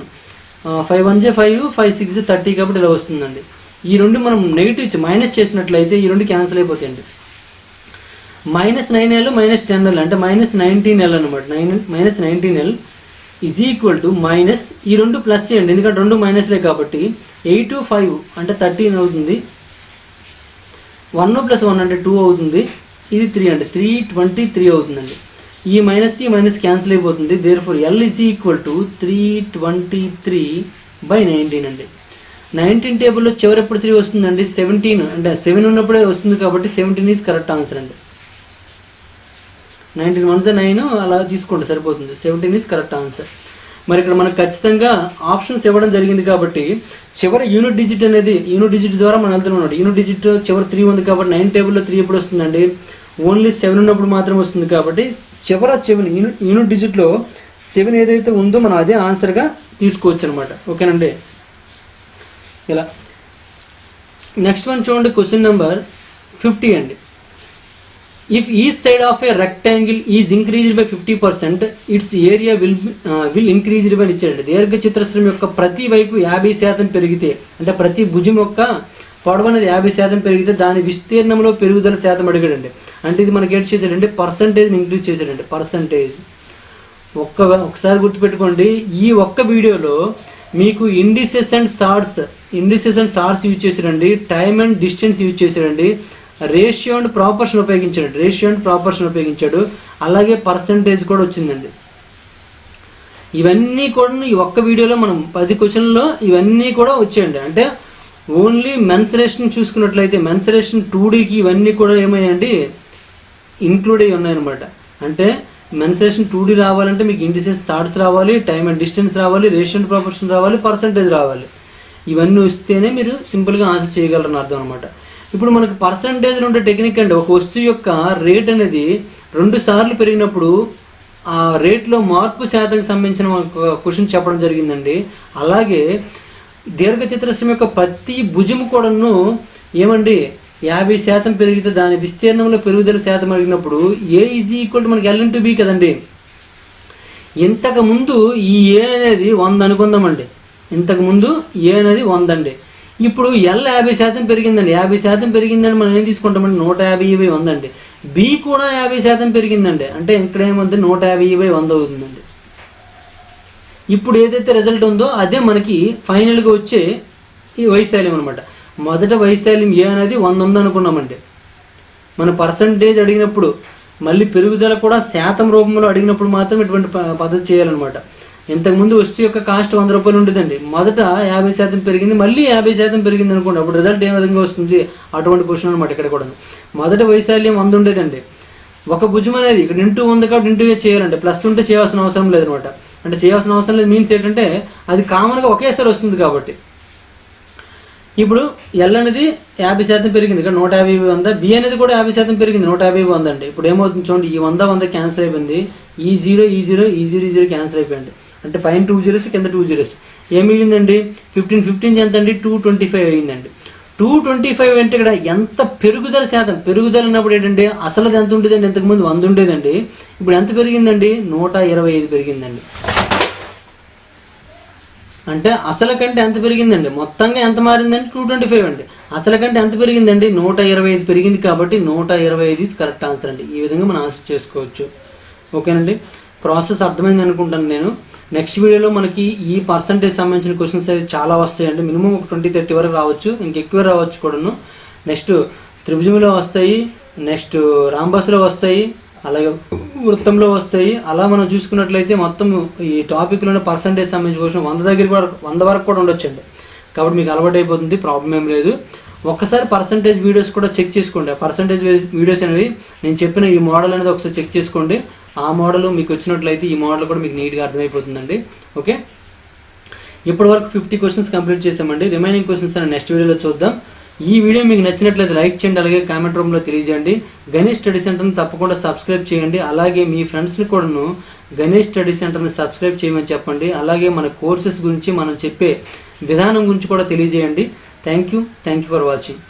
5 1 5 5 6 30 కాబట్టి ఇలా వస్తుందండి. ఈ రెండు మనం నెగిటివ్ మైనస్ చేసినట్లయితే ఈ రెండు క్యాన్సిల్ అయిపోతాయండి. -9l -10l అంటే -19l అనమాట. -19l is equal to minus ఈ రెండు ప్లస్ చేయండి, ఎందుకంటే రెండు మైనస్లే కాబట్టి 8 5 అంటే 13 అవుతుంది. 1 + 1 అంటే 2 అవుతుంది. ఇది 3 అంటే 323 అవుతుందండి. ఈ మైనస్ క్యాన్సిల్ అయిపోతుంది. Therefore L is equal to 323/19 అండి. 19 టేబుల్లో చివరి ఎప్పుడు 3 వస్తుందండి 17 అంటే 7 ఉన్నప్పుడే వస్తుంది కాబట్టి 17 ఈజ్ కరెక్ట్ ఆన్సర్ అండి. 19 1 9 అలా తీసుకోండి సరిపోతుంది. 17 ఈజ్ కరెక్ట్ ఆన్సర్. మరి ఇక్కడ మనకు ఖచ్చితంగా ఆప్షన్స్ ఇవ్వడం జరిగింది కాబట్టి చివరి యూనిట్ డిజిట్ ద్వారా మనం వెళ్తున్నాం. యూనిట్ డిజిట్ చివరి 3 ఉంది కాబట్టి 9 టేబుల్లో 3 ఎప్పుడు వస్తుందండి ఓన్లీ 7 ఉన్నప్పుడు మాత్రం వస్తుంది కాబట్టి చివరి యూనిట్ డిజిట్లో 7 ఏదైతే ఉందో మనం అదే ఆన్సర్గా తీసుకోవచ్చు అనమాట. ఓకేనండి. ఇలా నెక్స్ట్ వన్ చూడండి, క్వశ్చన్ నెంబర్ 50 అండి. If each side of a rectangle is increased by 50%, its area will increased by ఇచ్చాడండి. దీర్ఘ చతురస్రం యొక్క ప్రతి వైపు 50% పెరిగితే అంటే ప్రతి భుజం యొక్క పొడవు అనేది 50% పెరిగితే దాని విస్తీర్ణంలో పెరుగుదల శాతం అడిగాడండి. అంటే ఇది మనకి ఏడ్ చేశాడంటే పర్సంటేజ్ని ఇంక్రీజ్ చేశాడండి. పర్సంటేజ్ ఒకసారి గుర్తుపెట్టుకోండి. ఈ ఒక్క వీడియోలో మీకు ఇండిసెస్ అండ్ సార్ట్స్ యూజ్ చేశాడండి, టైమ్ అండ్ డిస్టెన్స్ యూజ్ చేశాడండి, రేషియో అండ్ ప్రాపర్షన్ ఉపయోగించాడు, అలాగే పర్సంటేజ్ కూడా వచ్చిందండి. ఇవన్నీ కూడా ఈ ఒక్క వీడియోలో మనం 10 క్వశ్చన్లో ఇవన్నీ కూడా వచ్చాయండి. అంటే ఓన్లీ మెన్సరేషన్ చూసుకున్నట్లయితే మెన్సరేషన్ 2Dకి ఇవన్నీ కూడా ఏమయ్యాయండి ఇంక్లూడ్ అయ్యి ఉన్నాయన్నమాట. అంటే మెన్సరేషన్ 2D రావాలంటే మీకు ఇండిసెస్ సార్ట్స్ రావాలి, టైమ్ అండ్ డిస్టెన్స్ రావాలి, రేషియో అండ్ ప్రాపర్షన్ రావాలి, పర్సంటేజ్ రావాలి. ఇవన్నీ వస్తేనే మీరు సింపుల్గా ఆన్సర్ చేయగలరని అర్థం అనమాట. ఇప్పుడు మనకు పర్సంటేజ్లో ఉండే టెక్నిక్ అంటే ఒక వస్తువు యొక్క రేట్ అనేది 2 సార్లు పెరిగినప్పుడు ఆ రేట్లో మార్పు శాతానికి సంబంధించిన క్వశ్చన్ చెప్పడం జరిగిందండి. అలాగే దీర్ఘచతురస్రం యొక్క ప్రతి భుజము కూడాను ఏమండి 50% పెరిగితే దాని విస్తీర్ణంలో పెరుగుదల శాతం అడిగినప్పుడు A ఈజ్ ఈక్వల్ టు మనకి L/B కదండి. ఇంతకుముందు ఈ A అనేది 100 అనుకుందామండి. ఇంతకుముందు A అనేది 100 అండి. ఇప్పుడు L 50% పెరిగిందండి. 50% పెరిగిందండి మనం ఏం తీసుకుంటామండి 150/100 అండి. B కూడా 50% పెరిగిందండి. అంటే ఇక్కడ ఏముంది 150/100 అవుతుందండి. ఇప్పుడు ఏదైతే రిజల్ట్ ఉందో అదే మనకి ఫైనల్గా వచ్చే ఈ వైశాల్యం అనమాట. మొదట వైశాల్యం A అనేది 100 ఉంది అనుకున్నామండి. మన పర్సంటేజ్ అడిగినప్పుడు మళ్ళీ పెరుగుదల కూడా శాతం రూపంలో అడిగినప్పుడు మాత్రం ఇటువంటి పద్ధతి చేయాలన్నమాట. ఇంతకుముందు వస్తువు యొక్క కాస్ట్ 100 రూపాయలు ఉండేదండి, మొదట 50% పెరిగింది, మళ్ళీ 50% పెరిగింది అనుకోండి, అప్పుడు రిజల్ట్ ఏ విధంగా వస్తుంది? అటువంటి క్వశ్చన్ అనమాట ఇక్కడ కూడా. మొదట వైశాల్యం 100 ఉండేదండి, ఒక భుజం అనేది ఇక్కడ ఇంటూ 100 కాబట్టి ఇంటూ చేయాలంటే ప్లస్ ఉంటే చేయాల్సిన అవసరం లేదనమాట. అంటే చేయాల్సిన అవసరం లేదు మీన్స్ ఏంటంటే అది కామన్గా ఒకేసారి వస్తుంది కాబట్టి. ఇప్పుడు ఎల్ అనేది 50% పెరిగింది, ఇక్కడ 150 100, బి అనేది కూడా 50% పెరిగింది, 150 100 అండి. ఇప్పుడు ఏమవుతుంది చూడండి, ఈ 100 100 క్యాన్సిల్ అయిపోయింది, ఈ 0 ఈ 0 ఈ 0 ఈ 0 క్యాన్సిల్ అయిపోయింది. అంటే పైన 2 zeros కింద 2 zeros, ఏం మిగిలిందండి? 15 ఎంత అండి? 225 అయిందండి. 225 అంటే ఇక్కడ ఎంత పెరుగుదల శాతం? పెరుగుదల అన్నప్పుడు ఏంటంటే అసలు ఎంత ఉండేదండి? ఇంతకుముందు 100 ఉండేదండి, ఇప్పుడు ఎంత పెరిగిందండి? 125 పెరిగిందండి. అంటే అసలు కంటే ఎంత పెరిగిందండి? మొత్తంగా ఎంత మారిందండి? 225 అండి. అసలు కంటే ఎంత పెరిగిందండి? 125 పెరిగింది కాబట్టి 125 కరెక్ట్ ఆన్సర్ అండి. ఈ విధంగా మనం ఆన్సర్ చేసుకోవచ్చు. ఓకేనండి, ప్రాసెస్ అర్థమైంది అనుకుంటాను నేను. నెక్స్ట్ వీడియోలో మనకి ఈ పర్సంటేజ్ సంబంధించిన క్వశ్చన్స్ అయితే చాలా వస్తాయండి, మినిమం ఒక 20-30 వరకు రావచ్చు, ఇంకెక్కువ రావచ్చు కూడాను. నెక్స్ట్ త్రిభుజంలో వస్తాయి, నెక్స్ట్ రాంబస్లో వస్తాయి, అలాగే వృత్తంలో వస్తాయి. అలా మనం చూసుకున్నట్లయితే మొత్తం ఈ టాపిక్లోనే పర్సంటేజ్ సంబంధించిన క్వశ్చన్ 100 వరకు కూడా ఉండొచ్చండి. కాబట్టి మీకు అలవాటు అయిపోతుంది, ప్రాబ్లం ఏం లేదు. ఒక్కసారి పర్సంటేజ్ వీడియోస్ కూడా చెక్ చేసుకోండి. ఆ పర్సంటేజ్ వీడియోస్ అనేవి నేను చెప్పిన ఈ మోడల్ అనేది ఒకసారి చెక్ చేసుకోండి. ఆ మోడల్ మీకు వచ్చినట్లయితే ఈ మోడల్ కూడా మీకు నీట్గా అర్థమైపోతుందండి. ఓకే, ఇప్పటి వరకు 50 క్వశ్చన్స్ కంప్లీట్ చేసామండి. రిమైనింగ్ క్వశ్చన్స్ అని నెక్స్ట్ వీడియోలో చూద్దాం. ఈ వీడియో మీకు నచ్చినట్లయితే లైక్ చేయండి, అలాగే కామెంట్ రూమ్లో తెలియజేయండి. గణేష్ స్టడీ సెంటర్ని తప్పకుండా సబ్స్క్రైబ్ చేయండి. అలాగే మీ ఫ్రెండ్స్ని కూడాను గణేష్ స్టడీ సెంటర్ని సబ్స్క్రైబ్ చేయమని చెప్పండి. అలాగే మన కోర్సెస్ గురించి మనం చెప్పే విధానం గురించి కూడా తెలియజేయండి. Thank you for watching.